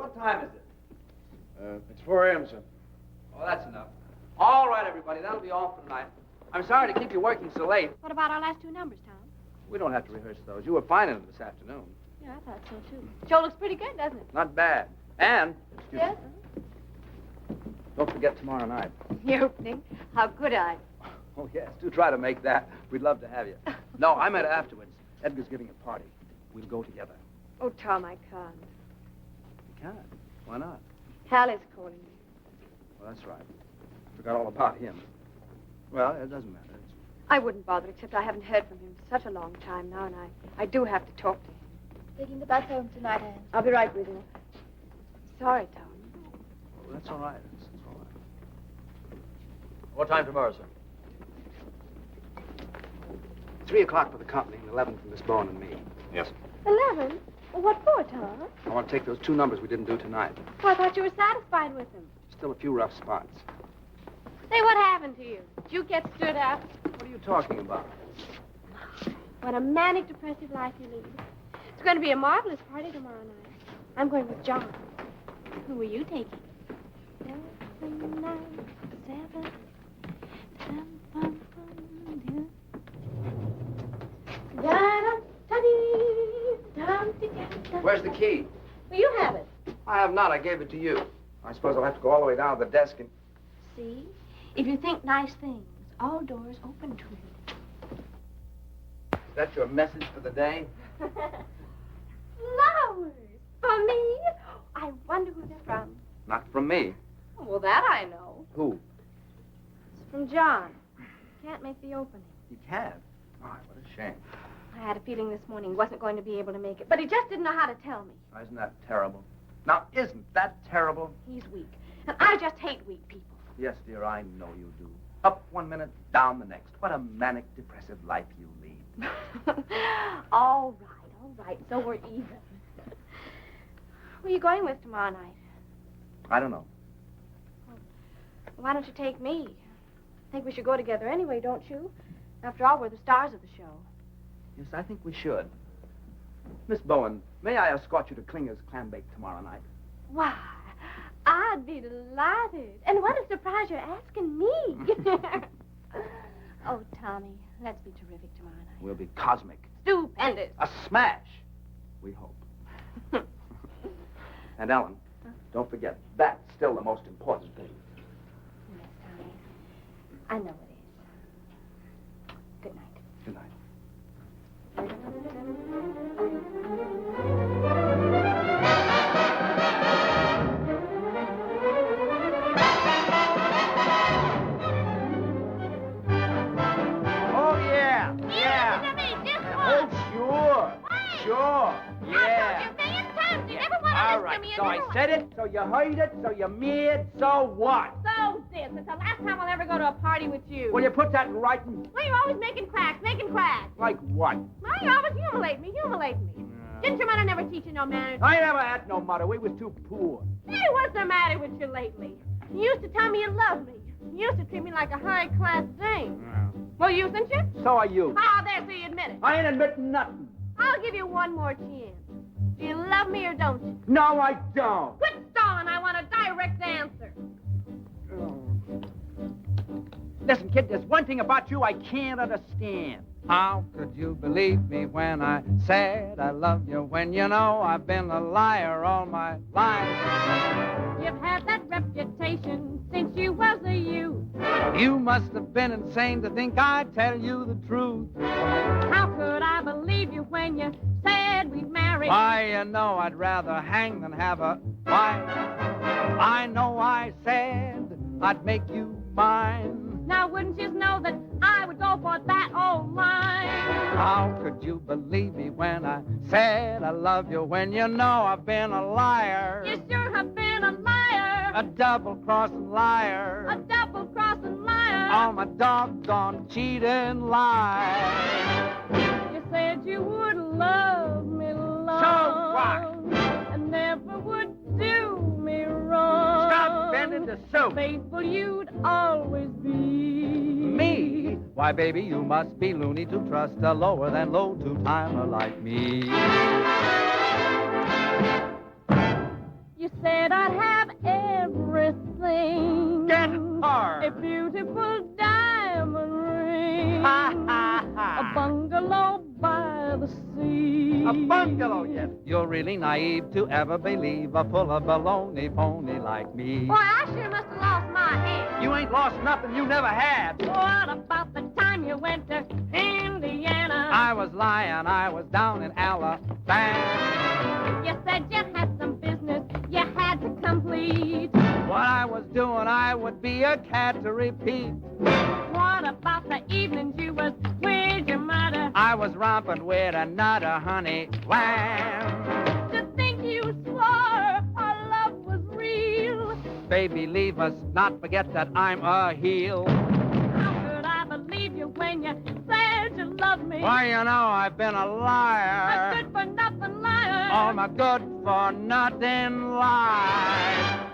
What time is it? It's 4 a.m., sir. Oh, that's enough. All right, everybody. That'll be all for tonight. I'm sorry to keep you working so late. What about our last two numbers, Tom? We don't have to rehearse those. You were fine in them this afternoon. Yeah, I thought so, too. Show looks pretty good, doesn't it? Not bad. And Yes? don't forget tomorrow night. The opening? How could I? Oh, yes. Do try to make that. We'd love to have you. No, I meant afterwards. Edgar's giving a party. We'll go together. Oh, Tom, I can't. You can't. Why not? Hal is calling me. Well, that's right. Forgot all about him. Well, it doesn't matter. I wouldn't bother, except I haven't heard from him for such a long time now, and I do have to talk to him. Taking the bus home tonight, Anne. I'll be right with you. Sorry, Tom. Oh, that's all right. That's all right. What time tomorrow, sir? 3 o'clock for the company and 11 for Miss Bowen and me. Yes. 11? Well, what for, Tom? I want to take those 2 numbers we didn't do tonight. Well, I thought you were satisfied with them. Still a few rough spots. Say, what happened to you? Did you get stood up? What are you talking about? What a manic, depressive life you lead. It's going to be a marvelous party tomorrow night. I'm going with John. Who are you taking? 7, 9, 7, 7. Where's the key? Well, you have it. I have not. I gave it to you. I suppose I'll have to go all the way down to the desk and... See? If you think nice things, all doors open to you. Is that your message for the day? Flowers! For me? I wonder who they're from. Not from me. Well, that I know. Who? It's from John. Can't make the opening. You can't? Oh, what a shame. I had a feeling this morning he wasn't going to be able to make it, but he just didn't know how to tell me. Oh, isn't that terrible? Now, isn't that terrible? He's weak, and I just hate weak people. Yes, dear, I know you do. Up 1 minute, down the next. What a manic, depressive life you lead. All right, so we're even. Who are you going with tomorrow night? I don't know. Why don't you take me? I think we should go together anyway, don't you? After all, we're the stars of the show. Yes, I think we should. Miss Bowen, may I escort you to Klinger's clam bake tomorrow night? Why, I'd be delighted. And what a surprise you're asking me. Oh, Tommy, let's be terrific tomorrow night. We'll be cosmic. Stupendous. A smash, we hope. And Ellen, don't forget, that's still the most important thing. Yes, Tommy. I know it is. Good night. Good night. Oh, yeah. Oh, sure. Yeah. All right, so I said it, so you heard it, so you're mad, so what? So this. It's the last time I'll ever go to a party with you. Will you put that in writing? Well, you're always making cracks. Like what? Well, you always humiliate me. Didn't your mother never teach you no manners? I never had no mother. We was too poor. Hey, what's the matter with you lately? You used to tell me you loved me. You used to treat me like a high-class thing. Well, usen't you? So are you. Ah, there, so you admit it. I ain't admitting nothing. I'll give you one more chance. Do you love me or don't you? No, I don't. Quit stalling. I want a direct answer. Listen, kid, there's one thing about you I can't understand. How could you believe me when I said I love you, when you know I've been a liar all my life? You've had that reputation since you was a youth. You must have been insane to think I'd tell you the truth. How could I believe you when you said we'd marry? Why, you know I'd rather hang than have a wife. I know I said I'd make you mine. Now, wouldn't you know that I would go for that old line? How could you believe me when I said I love you, when you know I've been a liar? You sure have been a liar. A double-crossing liar. A double-crossing liar. All my doggone cheating lies. You said you would love me long. So what? And never would do me wrong. Stop bending the soup. Faithful you'd always be. Me? Why, baby, you must be loony to trust a lower than low two-timer like me. You said I'd have everything. Get hard. A beautiful diamond ring. Ha, ha, ha. A bungalow by the sea. A bungalow, yes. You're really naive to ever believe a full of baloney pony like me. Boy, I sure must have lost my head. You ain't lost nothing you never had. What about the time you went to Indiana? I was lying, I was down in Alabama. You said you had some business you had to complete. What I was doing, I would be a cat to repeat. What about the evenings you was with your mother? I was romping with another honey lamb. To think you swore our love was real. Baby, leave us, not forget that I'm a heel. How could I believe you when you said you loved me? Why, you know, I've been a liar. A good-for-nothing liar. Oh, my good-for-nothing liar.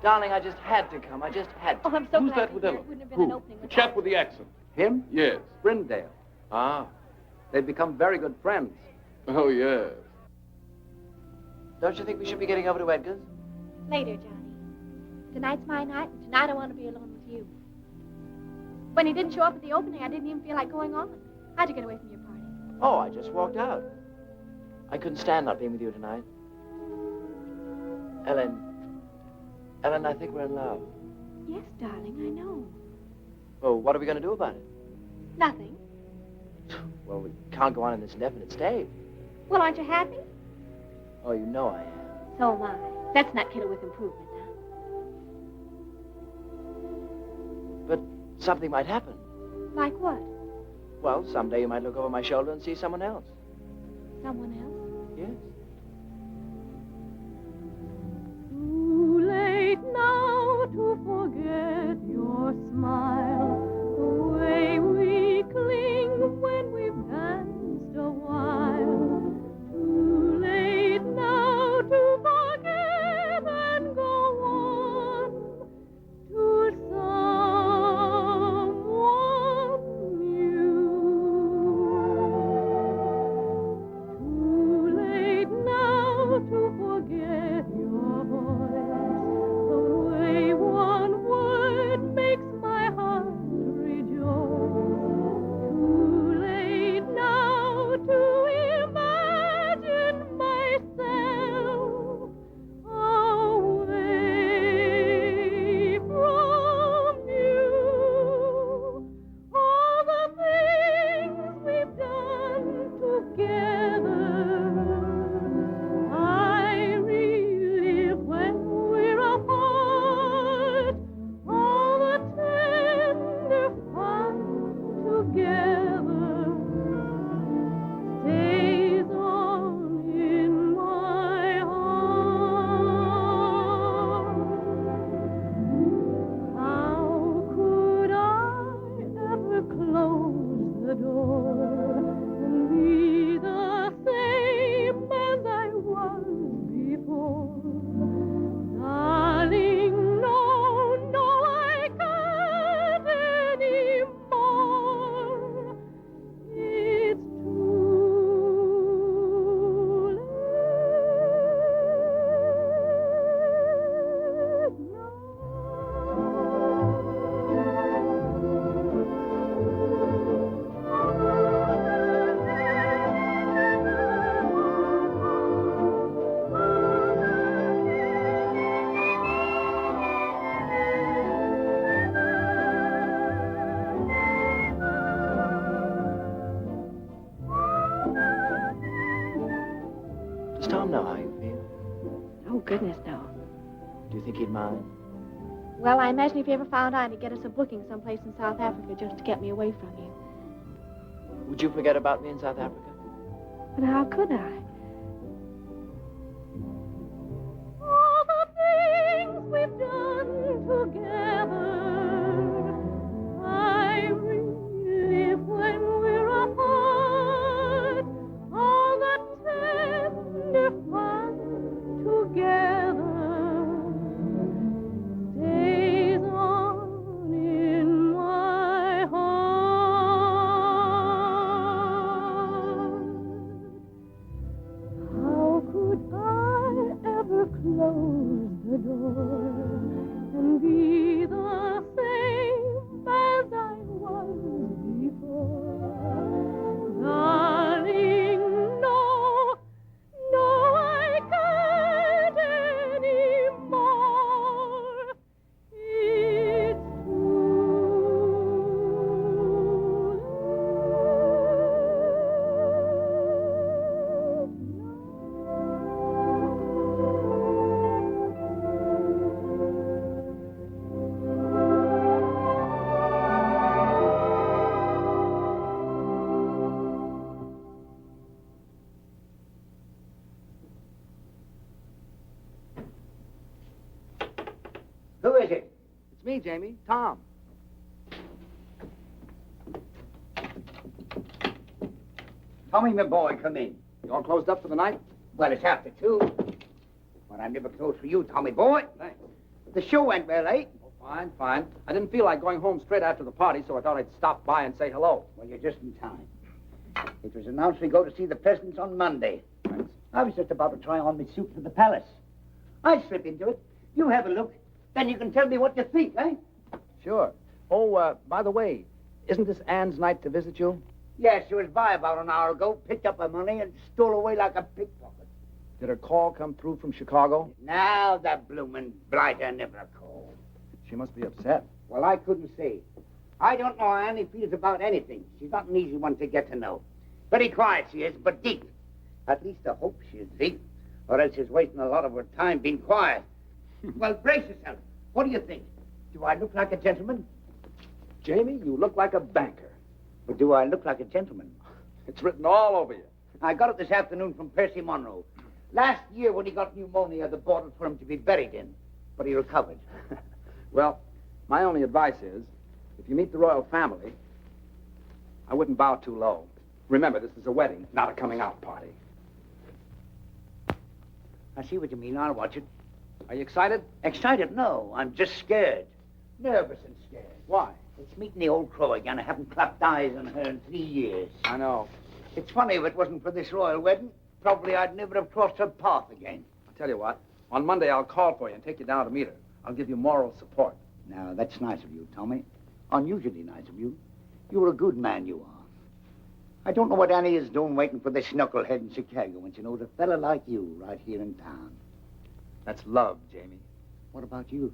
Darling, I just had to come. I just had to. Oh, I'm so Who's glad that to with hear Ellen? it wouldn't have been an opening. The chap with the accent. Him? Yes. Brindale. Ah. They've become very good friends. Oh, yes. Don't you think we should be getting over to Edgar's? Later, Johnny. Tonight's my night, and tonight I want to be alone with you. When he didn't show up at the opening, I didn't even feel like going on. How'd you get away from your party? Oh, I just walked out. I couldn't stand not being with you tonight. Ellen, I think we're in love. Yes, darling, I know. Well, what are we going to do about it? Nothing. Well, we can't go on in this indefinite state. Well, aren't you happy? Oh, you know I am. So am I. Let's not kid her with improvement, huh? But something might happen. Like what? Well, someday you might look over my shoulder and see someone else. Someone else? Yes. Too late now to forget your smile, the way we cling when we've danced a while. Too late now to forget and go on to someone new. Too late now to forget your voice, the way one word makes my heart rejoice. Too late now to imagine myself away from you. All the things we've done together, I relive when we're apart. All the tender fun together stays on in my heart. How could I ever close the door and be the same as I was before? Darling, no, no, I can't anymore. It's too late Does Tom know how you feel? Oh, goodness, no. Do you think he'd mind? Well, I imagine if he ever found out, he'd get us a booking someplace in South Africa just to get me away from you. Would you forget about me in South Africa? But how could I? All the things we've done together, I relive when we're apart. All the tender fun together stays on in my heart. How could I ever close the door and be the same as I was before? Darling, no, no, I can't anymore. It's Who is it? It's me, Jamie. Tom. Tommy, my boy, come in. You all closed up for the night? Well, it's after 2. But I'm never close for you, Tommy boy. Thanks. The show went well, eh? Oh, fine, fine. I didn't feel like going home straight after the party, so I thought I'd stop by and say hello. Well, you're just in time. It was announced we go to see the presidents on Monday. Thanks. I was just about to try on my suit for the palace. I slip into it. You have a look. Then you can tell me what you think, eh? Sure. Oh, by the way, isn't this Anne's night to visit you? Yes, she was by about an hour ago, picked up her money, and stole away like a pickpocket. Did her call come through from Chicago? Now the bloomin' blighter never called. She must be upset. Well, I couldn't say. I don't know how Annie feels about anything. She's not an easy one to get to know. Very quiet she is, but deep. At least I hope she is deep, or else she's wasting a lot of her time being quiet. Well, brace yourself. What do you think? Do I look like a gentleman? Jamie, you look like a banker. But do I look like a gentleman? It's written all over you. I got it this afternoon from Percy Monroe. Last year when he got pneumonia, they bought it for him to be buried in. But he recovered. Well, my only advice is, if you meet the royal family, I wouldn't bow too low. Remember, this is a wedding, not a coming-out party. I see what you mean. I'll watch it. Are you excited? Excited? No. I'm just scared. Nervous and scared. Why? It's meeting the old crow again. I haven't clapped eyes on her in 3 years. I know. It's funny, if it wasn't for this royal wedding, probably I'd never have crossed her path again. I'll tell you what. On Monday, I'll call for you and take you down to meet her. I'll give you moral support. Now, that's nice of you, Tommy. Unusually nice of you. You're a good man, you are. I don't know what Annie is doing waiting for this knucklehead in Chicago when she knows a fella like you right here in town. That's love, Jamie. What about you?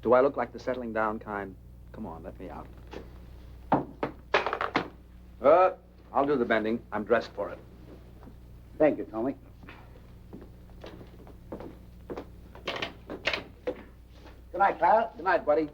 Do I look like the settling down kind? Come on, let me out. I'll do the bending. I'm dressed for it. Thank you, Tommy. Good night, Clara. Good night, buddy.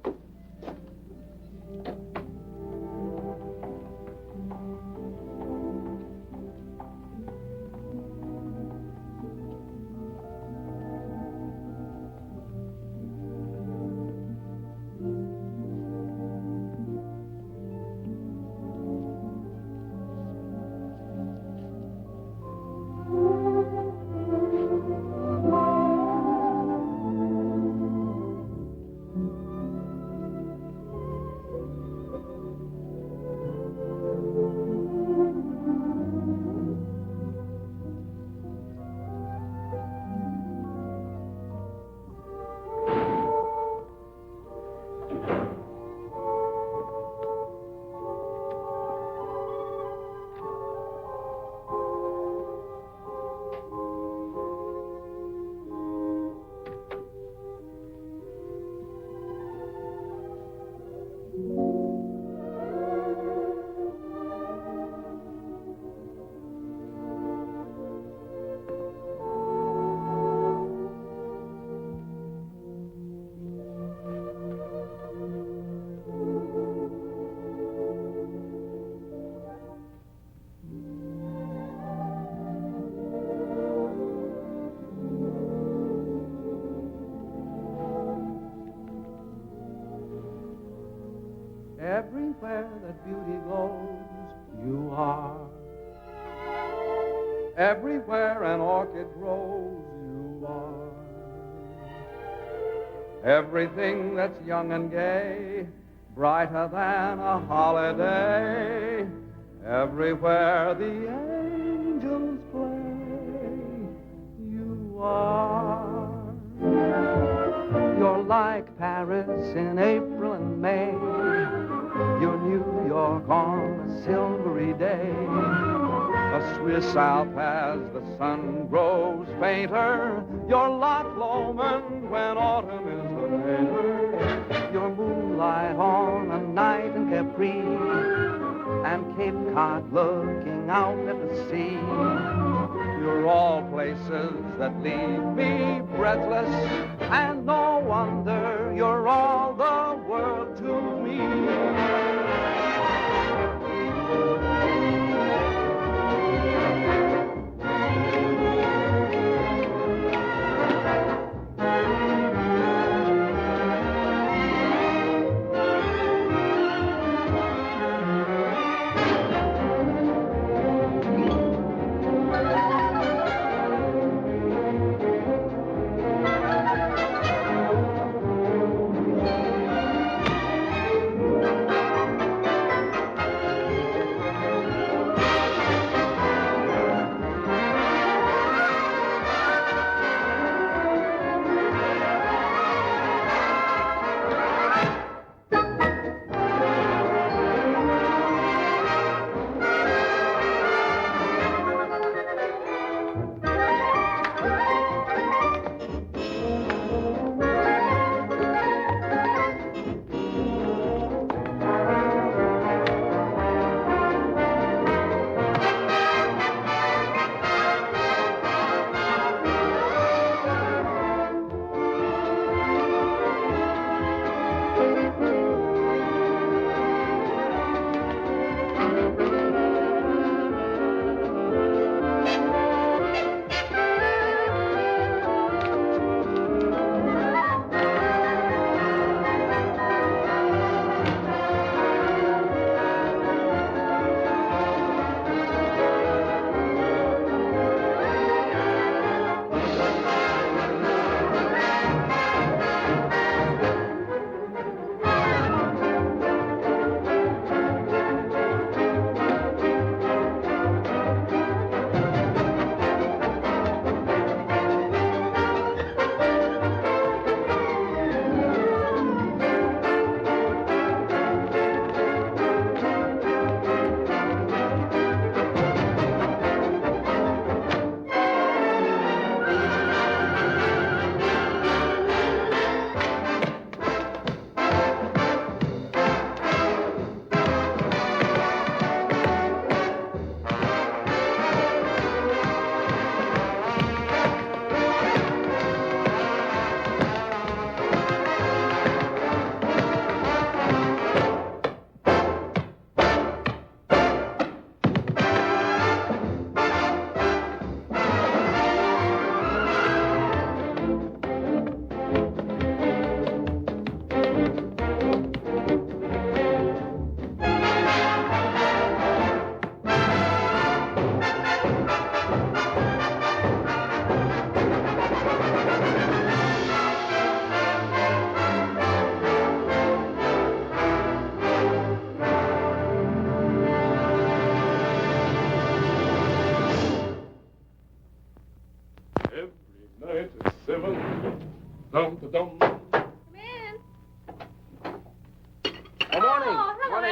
Everywhere that beauty goes, you are. Everywhere an orchid grows, you are. Everything that's young and gay, brighter than a holiday. Everywhere the angels play, you are. You're like Paris in April and May. You're New York on a silvery day. A Swiss Alp as the sun grows fainter. You're Loch Lomond when autumn is the mater. You're moonlight on a night in Capri, and Cape Cod looking out at the sea. You're all places that leave me breathless, and no wonder you're all the world to me.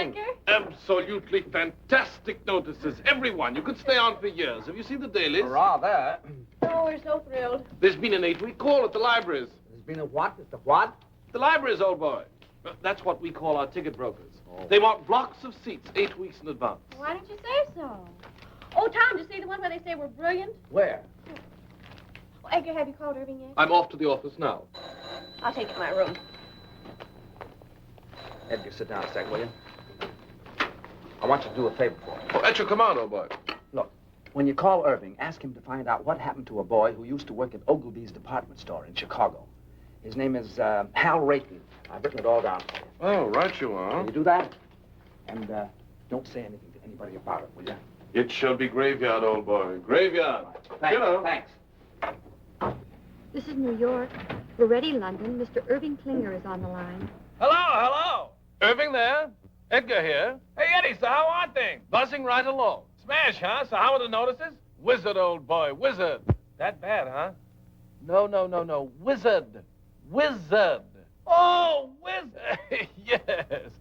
think? Absolutely fantastic notices. Everyone. You could stay on for years. Have you seen the dailies? Rather. Oh, we're so thrilled. There's been an 8-week call at the libraries. There's been a what? It's the what? The libraries, old boy. That's what we call our ticket brokers. Oh. They want blocks of seats 8 weeks in advance. Why didn't you say so? Oh, Tom, did you see the one where they say we're brilliant? Where? Oh, Edgar, have you called Irving yet? I'm off to the office now. I'll take you to my room. Edgar, sit down a sec, will you? I want you to do a favor for me. Oh, at your command, old boy. Look, when you call Irving, ask him to find out what happened to a boy who used to work at Ogilvy's department store in Chicago. His name is Hal Rayton. I've written it all down for you. Oh, right you are. Can you do that? And don't say anything to anybody about it, will you? It shall be graveyard, old boy. Graveyard. Thanks. You know. Thanks. This is New York. We're ready, London. Mr. Irving Klinger is on the line. Hello. Irving there. Edgar here. Hey, Eddie, so how are things? Buzzing right along. Smash, huh? So how are the notices? Wizard, old boy, wizard. That bad, huh? No. Wizard. Oh, wizard. Yes.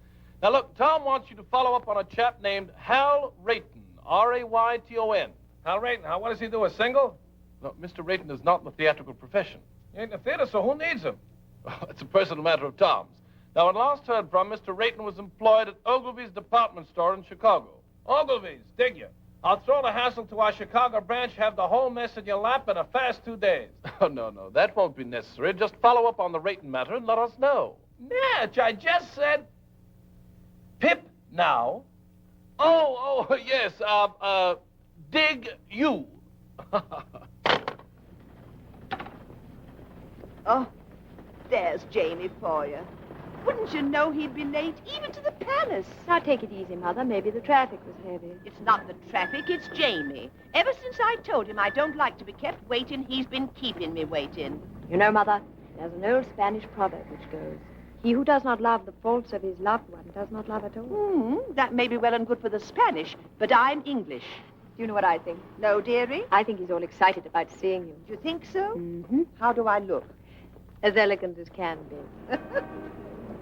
Now, look, Tom wants you to follow up on a chap named Hal Rayton. R-A-Y-T-O-N. Hal Rayton, what does he do, a single? No, Mr. Rayton is not in the theatrical profession. He ain't in the theater, so who needs him? Oh, it's a personal matter of Tom's. Now, when last heard from, Mr. Rayton was employed at Ogilvy's department store in Chicago. Ogilvy's, dig you. I'll throw the hassle to our Chicago branch, have the whole mess in your lap in a fast 2 days. Oh, no, that won't be necessary. Just follow up on the Rayton matter and let us know. Natch, I just said... Pip now. Oh, yes, dig you. Oh, there's Jamie for you. Wouldn't you know he'd be late, even to the palace? Now, take it easy, Mother. Maybe the traffic was heavy. It's not the traffic, it's Jamie. Ever since I told him I don't like to be kept waiting, he's been keeping me waiting. You know, Mother, there's an old Spanish proverb which goes, he who does not love the faults of his loved one does not love at all. That may be well and good for the Spanish, but I'm English. Do you know what I think? No, dearie? I think he's all excited about seeing you. Do you think so? Mm-hmm. How do I look? As elegant as can be.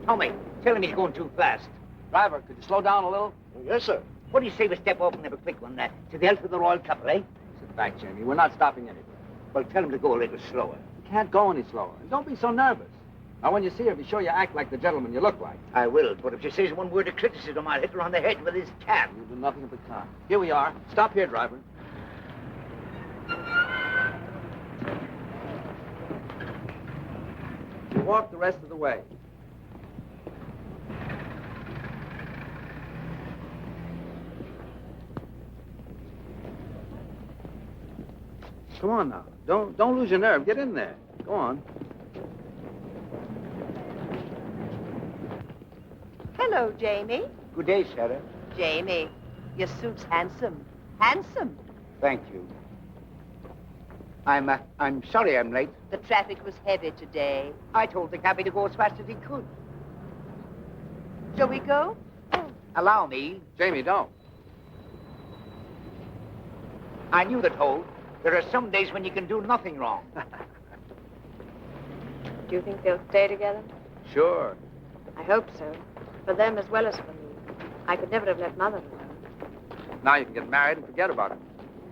Tommy, tell him he's going too fast. Driver, could you slow down a little? Yes, sir. What do you say we step off and have a quick one to the health of the royal couple, eh? Sit back, Jamie. We're not stopping anywhere. Well, tell him to go a little slower. You can't go any slower. And don't be so nervous. Now, when you see her, be sure you act like the gentleman you look like. I will, but if she says one word of criticism, I'll hit her on the head with his cap. You'll do nothing of the kind. Here we are. Stop here, driver. You walk the rest of the way. Come on now. Don't lose your nerve. Get in there. Go on. Hello, Jamie. Good day, Sarah. Jamie, your suit's handsome. Handsome. Thank you. I'm sorry I'm late. The traffic was heavy today. I told the cabby to go as fast as he could. Shall we go? Allow me. Jamie, don't. I knew the toll. There are some days when you can do nothing wrong. Do you think they'll stay together? Sure. I hope so. For them as well as for me. I could never have left Mother alone. Now you can get married and forget about it.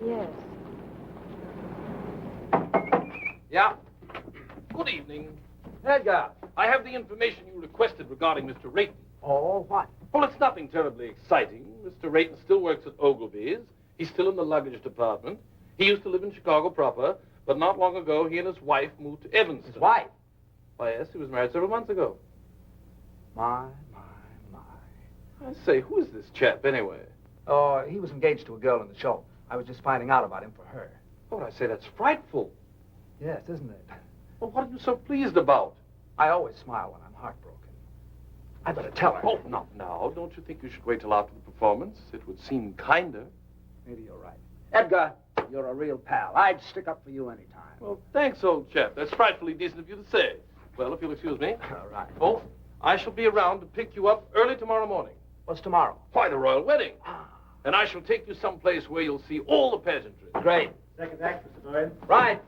Yes. Yeah? Good evening. Edgar, I have the information you requested regarding Mr. Rayton. Oh, what? Well, it's nothing terribly exciting. Mr. Rayton still works at Ogilvy's. He's still in the luggage department. He used to live in Chicago proper, but not long ago, he and his wife moved to Evanston. His wife? Why, yes, he was married several months ago. My. I say, who is this chap, anyway? Oh, he was engaged to a girl in the show. I was just finding out about him for her. Oh, I say, that's frightful. Yes, isn't it? Well, what are you so pleased about? I always smile when I'm heartbroken. I better tell her. Oh, not now. Don't you think you should wait till after the performance? It would seem kinder. Maybe you're right. Edgar, you're a real pal. I'd stick up for you any time. Well, thanks, old chap. That's frightfully decent of you to say. Well, if you'll excuse me. All right. Oh, I shall be around to pick you up early tomorrow morning. What's tomorrow? Why, the royal wedding. And I shall take you someplace where you'll see all the pageantry. Great. Second act, Mr. Doyen. Right.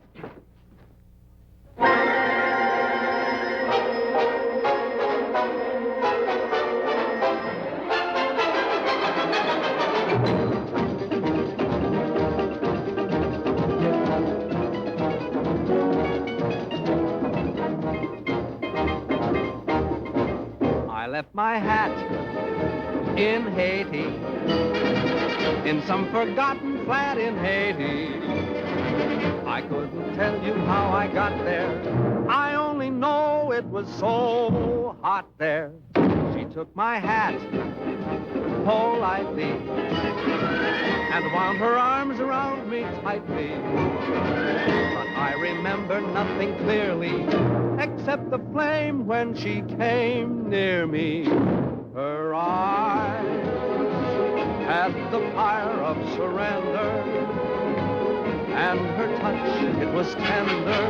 left my hat in Haiti, in some forgotten flat in Haiti. I couldn't tell you how I got there. I only know it was so hot there. She took my hat politely and wound her arms around me tightly. But I remember nothing clearly except the flame when she came near me. Her eyes had the fire of surrender, and her touch, it was tender.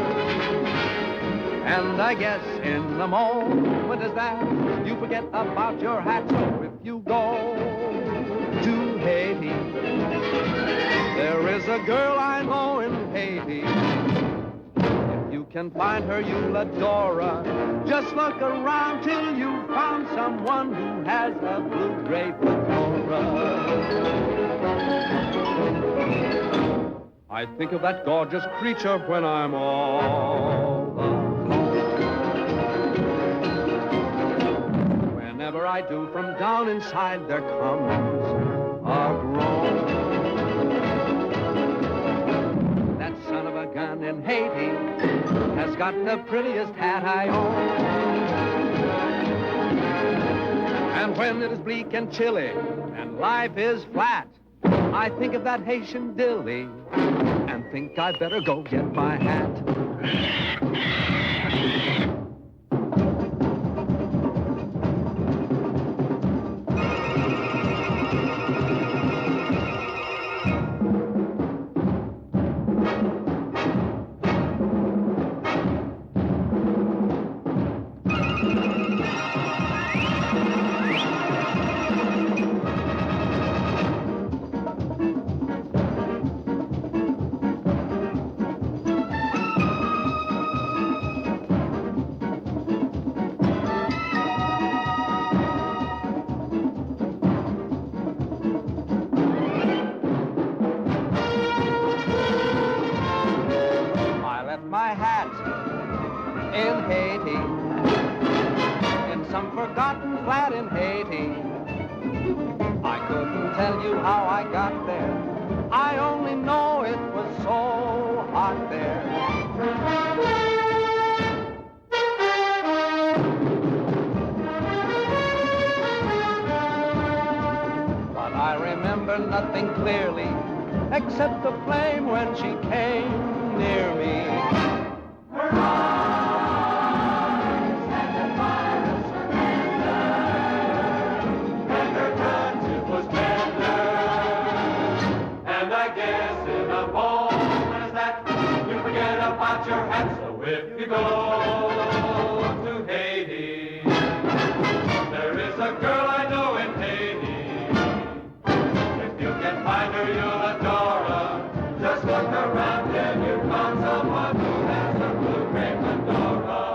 And I guess in the moment as that, you forget about your hat. So if you go to Haiti, there is a girl I know in Haiti. If you can find her, you'll adore her. Just look around till you found someone who has a blue-gray fedora. I think of that gorgeous creature when I'm all alone. Whenever I do, from down inside there comes a groan. That son of a gun in Haiti has got the prettiest hat I own. And when it is bleak and chilly and life is flat, I think of that Haitian dilly and think I'd better go get my hat. My hat in Haiti, in some forgotten flat in Haiti. I couldn't tell you how I got there. I only know it was so hot there. But I remember nothing clearly except the flame when she came near me. Her eyes had the fire of surrender, and her touch, it was tender. And I guess in a moment as that, you forget about your hat. So if you go to Haiti, there is a girl I know in Haiti. If you can find her, you'll adore her. Just look around and you found someone who has a blue-gray fedora.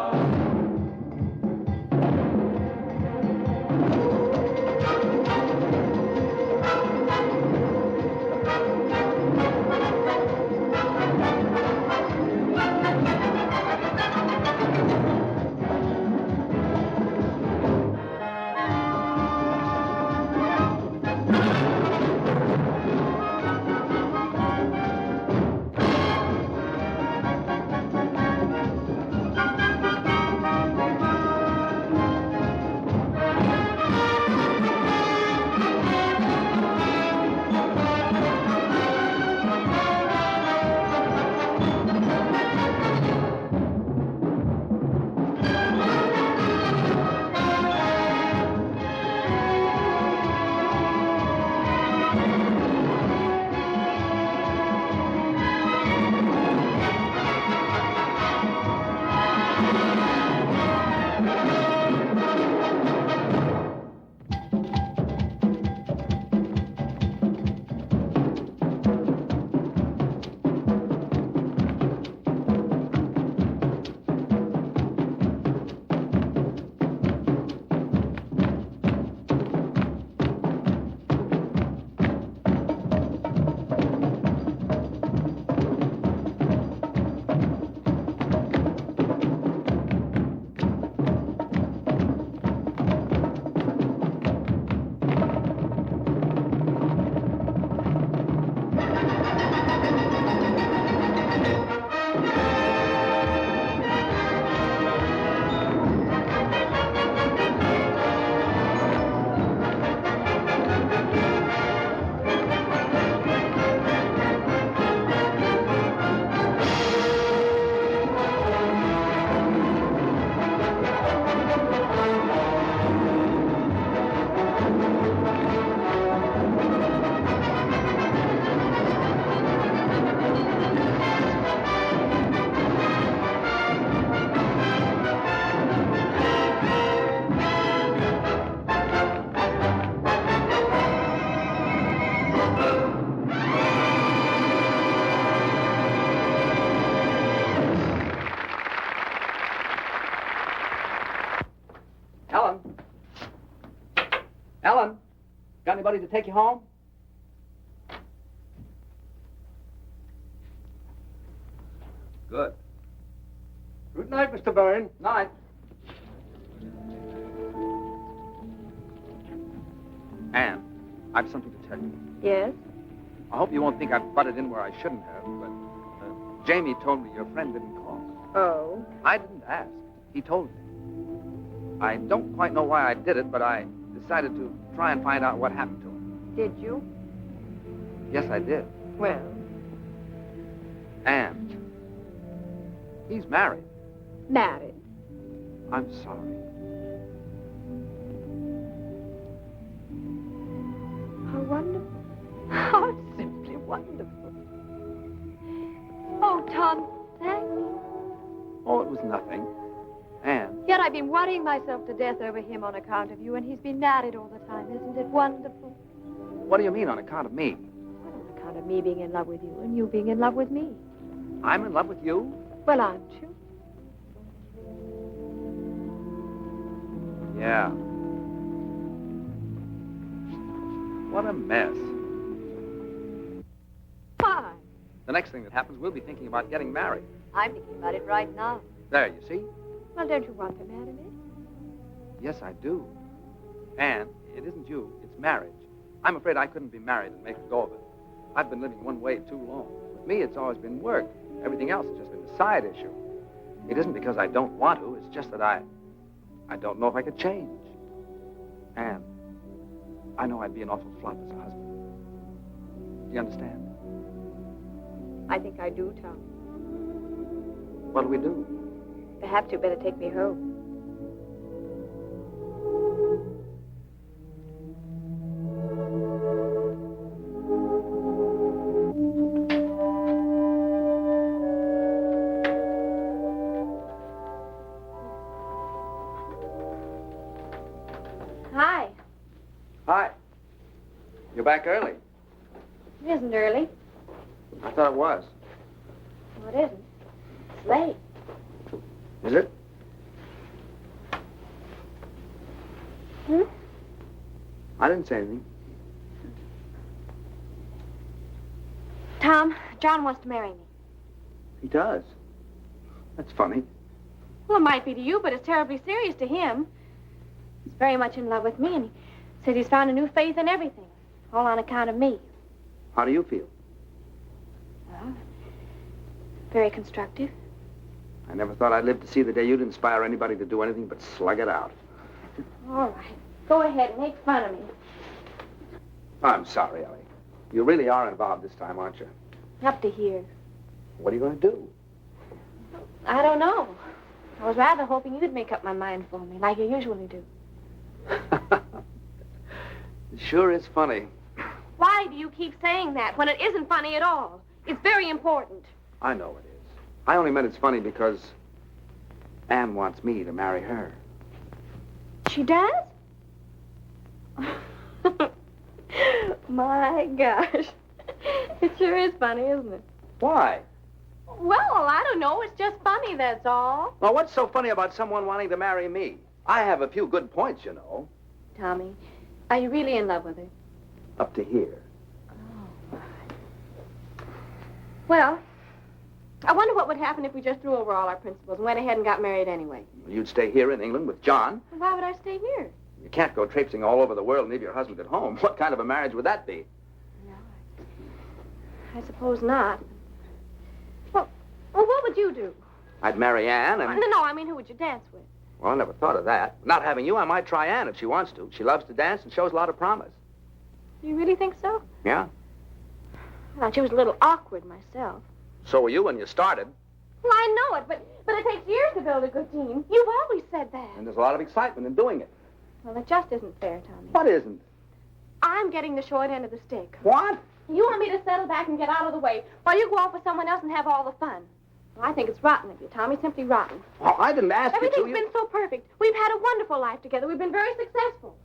Ellen, got anybody to take you home? Good. Good night, Mr. Bowen. Night. Anne, I've something to tell you. Yes? I hope you won't think I've butted in where I shouldn't have, but Jamie told me your friend didn't call. Oh? I didn't ask. He told me. I don't quite know why I did it, but I decided to try and find out what happened to him. Did you? Yes, I did. Well? Anne, he's married. Married? I'm sorry. How wonderful. How simply wonderful. Oh, Tom, thank you. Oh, it was nothing. Anne. Yet I've been worrying myself to death over him on account of you, and he's been married all the time. Isn't it wonderful? What do you mean on account of me? Well, on account of me being in love with you and you being in love with me. I'm in love with you? Well, aren't you? Yeah. What a mess. Why? The next thing that happens, we'll be thinking about getting married. I'm thinking about it right now. There, you see? Well, don't you want to marry me? Yes, I do. Anne, it isn't you, it's marriage. I'm afraid I couldn't be married and make a go of it. I've been living one way too long. With me, it's always been work. Everything else has just been a side issue. It isn't because I don't want to, it's just that I don't know if I could change. Anne, I know I'd be an awful flop as a husband. Do you understand? I think I do, Tom. What do we do? Perhaps you'd better take me home. Hi. Hi. You're back early. It isn't early. I thought it was. No, it isn't. It's late. Is it? I didn't say anything. Tom, John wants to marry me. He does. That's funny. Well, it might be to you, but it's terribly serious to him. He's very much in love with me, and he says he's found a new faith in everything, all on account of me. How do you feel? Well, very constructive. I never thought I'd live to see the day you'd inspire anybody to do anything but slug it out. All right. Go ahead and make fun of me. I'm sorry, Ellie. You really are involved this time, aren't you? Up to here. What are you going to do? I don't know. I was rather hoping you'd make up my mind for me, like you usually do. It sure is funny. Why do you keep saying that when it isn't funny at all? It's very important. I know it is. I only meant it's funny because Anne wants me to marry her. She does? My gosh. It sure is funny, isn't it? Why? Well, I don't know. It's just funny, that's all. Well, what's so funny about someone wanting to marry me? I have a few good points, you know. Tommy, are you really in love with her? Up to here. Oh, my. Well, I wonder what would happen if we just threw over all our principles and went ahead and got married anyway. You'd stay here in England with John. Why would I stay here? You can't go traipsing all over the world and leave your husband at home. What kind of a marriage would that be? No, I suppose not. Well, what would you do? I'd marry Anne and... No, I mean, who would you dance with? Well, I never thought of that. Not having you, I might try Anne if she wants to. She loves to dance and shows a lot of promise. You really think so? Yeah. I thought she was a little awkward myself. So were you when you started. Well, I know it, but it takes years to build a good team. You've always said that. And there's a lot of excitement in doing it. Well, it just isn't fair, Tommy. What isn't? I'm getting the short end of the stick. What? You want me to settle back and get out of the way while you go off with someone else and have all the fun. Well, I think it's rotten of you, Tommy. Simply rotten. Well, I didn't ask you to. Everything's been so perfect. We've had a wonderful life together. We've been very successful.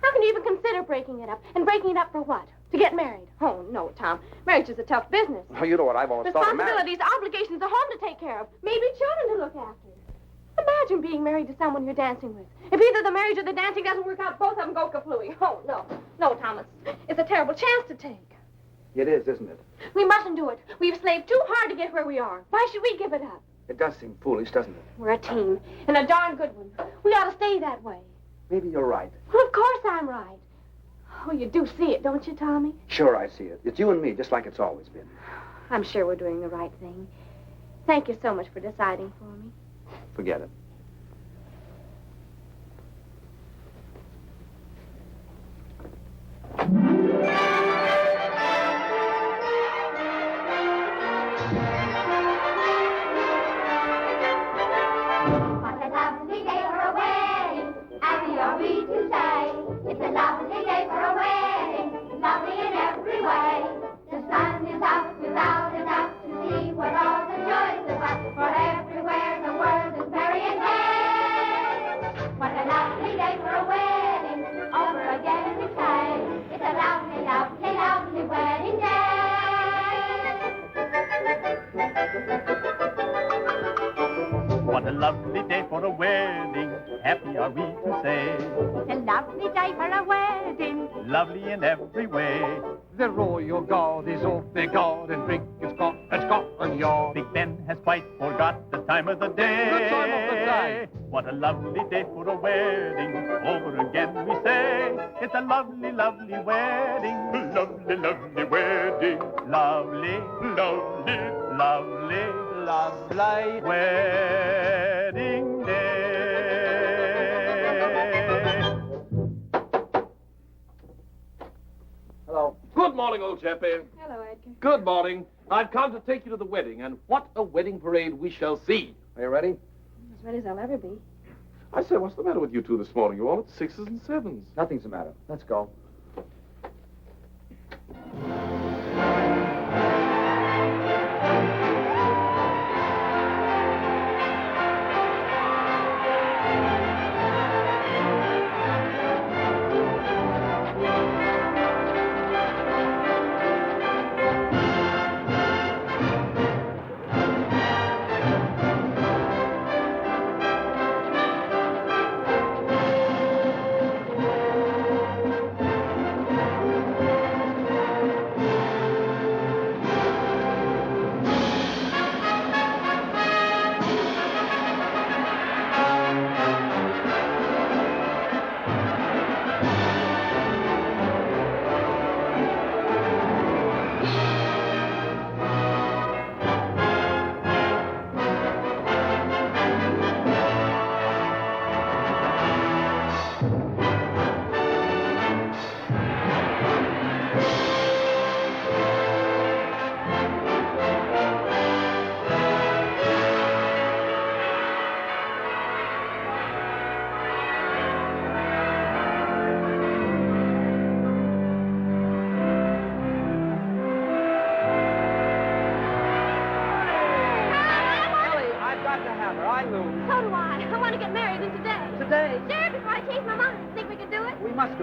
How can you even consider breaking it up? And breaking it up for what? To get married? Oh, no, Tom. Marriage is a tough business. Well, you know what I've always thought of marriage. Responsibilities, obligations, a home to take care of, maybe children to look after. Imagine being married to someone you're dancing with. If either the marriage or the dancing doesn't work out, both of them go kaflooey. Oh, no. No, Thomas. It's a terrible chance to take. It is, isn't it? We mustn't do it. We've slaved too hard to get where we are. Why should we give it up? It does seem foolish, doesn't it? We're a team, and a darn good one. We ought to stay that way. Maybe you're right. Well, of course I'm right. Oh, you do see it, don't you, Tommy? Sure, I see it. It's you and me, just like it's always been. I'm sure we're doing the right thing. Thank you so much for deciding for me. Forget it. What a lovely day for a wedding. Happy are we to say. It's a lovely day for a wedding. Lovely in every way. The sun is out without a doubt to see what all the joys about. For everywhere the world is merry and gay. What a lovely day for a wedding. Over again we say. It's a lovely, lovely, lovely wedding day. What a lovely day for a wedding, happy are we to say. It's a lovely day for a wedding. Lovely in every way. The royal guard is off their guard and drink is got at Scotland Yard. Big Ben has quite forgot the time of the day. The time of the day. What a lovely day for a wedding, over again we say. It's a lovely, lovely wedding. Lovely, lovely wedding. Lovely, lovely, lovely, lovely wedding day. Hello. Good morning, old chappie. Hello, Edgar. Good morning. I've come to take you to the wedding, and what a wedding parade we shall see. Are you ready? As ready as I'll ever be. I say, what's the matter with you two this morning? You're all at sixes and sevens. Nothing's the matter. Let's go.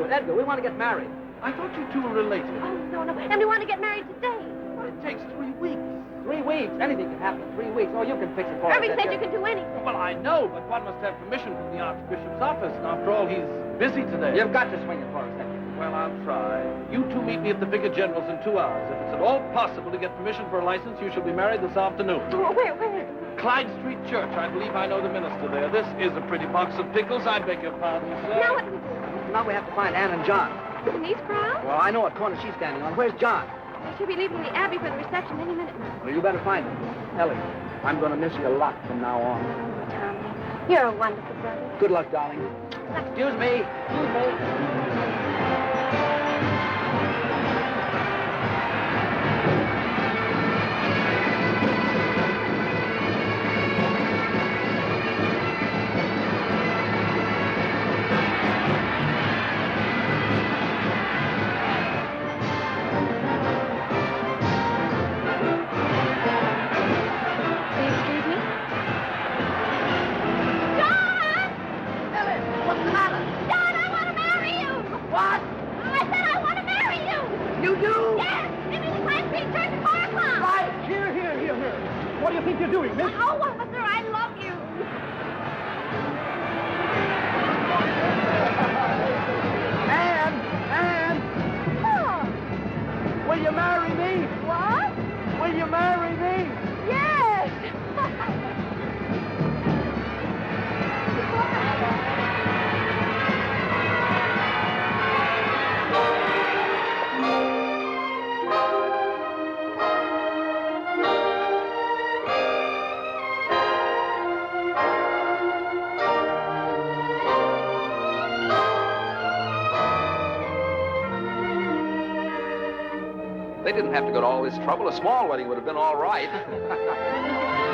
Edgar, we want to get married. I thought you two were related. Oh, no, no. And we want to get married today. Well, it takes 3 weeks. 3 weeks? Anything can happen in 3 weeks. Oh, you can fix it for us. Irving said you can do anything. Well, I know, but one must have permission from the Archbishop's office. And after all, he's busy today. You've got to swing it for us, Edgar. Well, I'll try. You two meet me at the Vicar General's in 2 hours. If it's at all possible to get permission for a license, you shall be married this afternoon. Oh, where? Clyde Street Church. I believe I know the minister there. This is a pretty box of pickles. I beg your pardon, sir. Now what do we do? Now we have to find Ann and John. In these crowds? Well, I know what corner she's standing on. Where's John? They should be leaving the Abbey for the reception any minute now. Well, you better find him. Ellie, I'm going to miss you a lot from now on. Tommy, you're a wonderful brother. Good luck, darling. Excuse me. Excuse me. They didn't have to go to all this trouble. A small wedding would have been all right.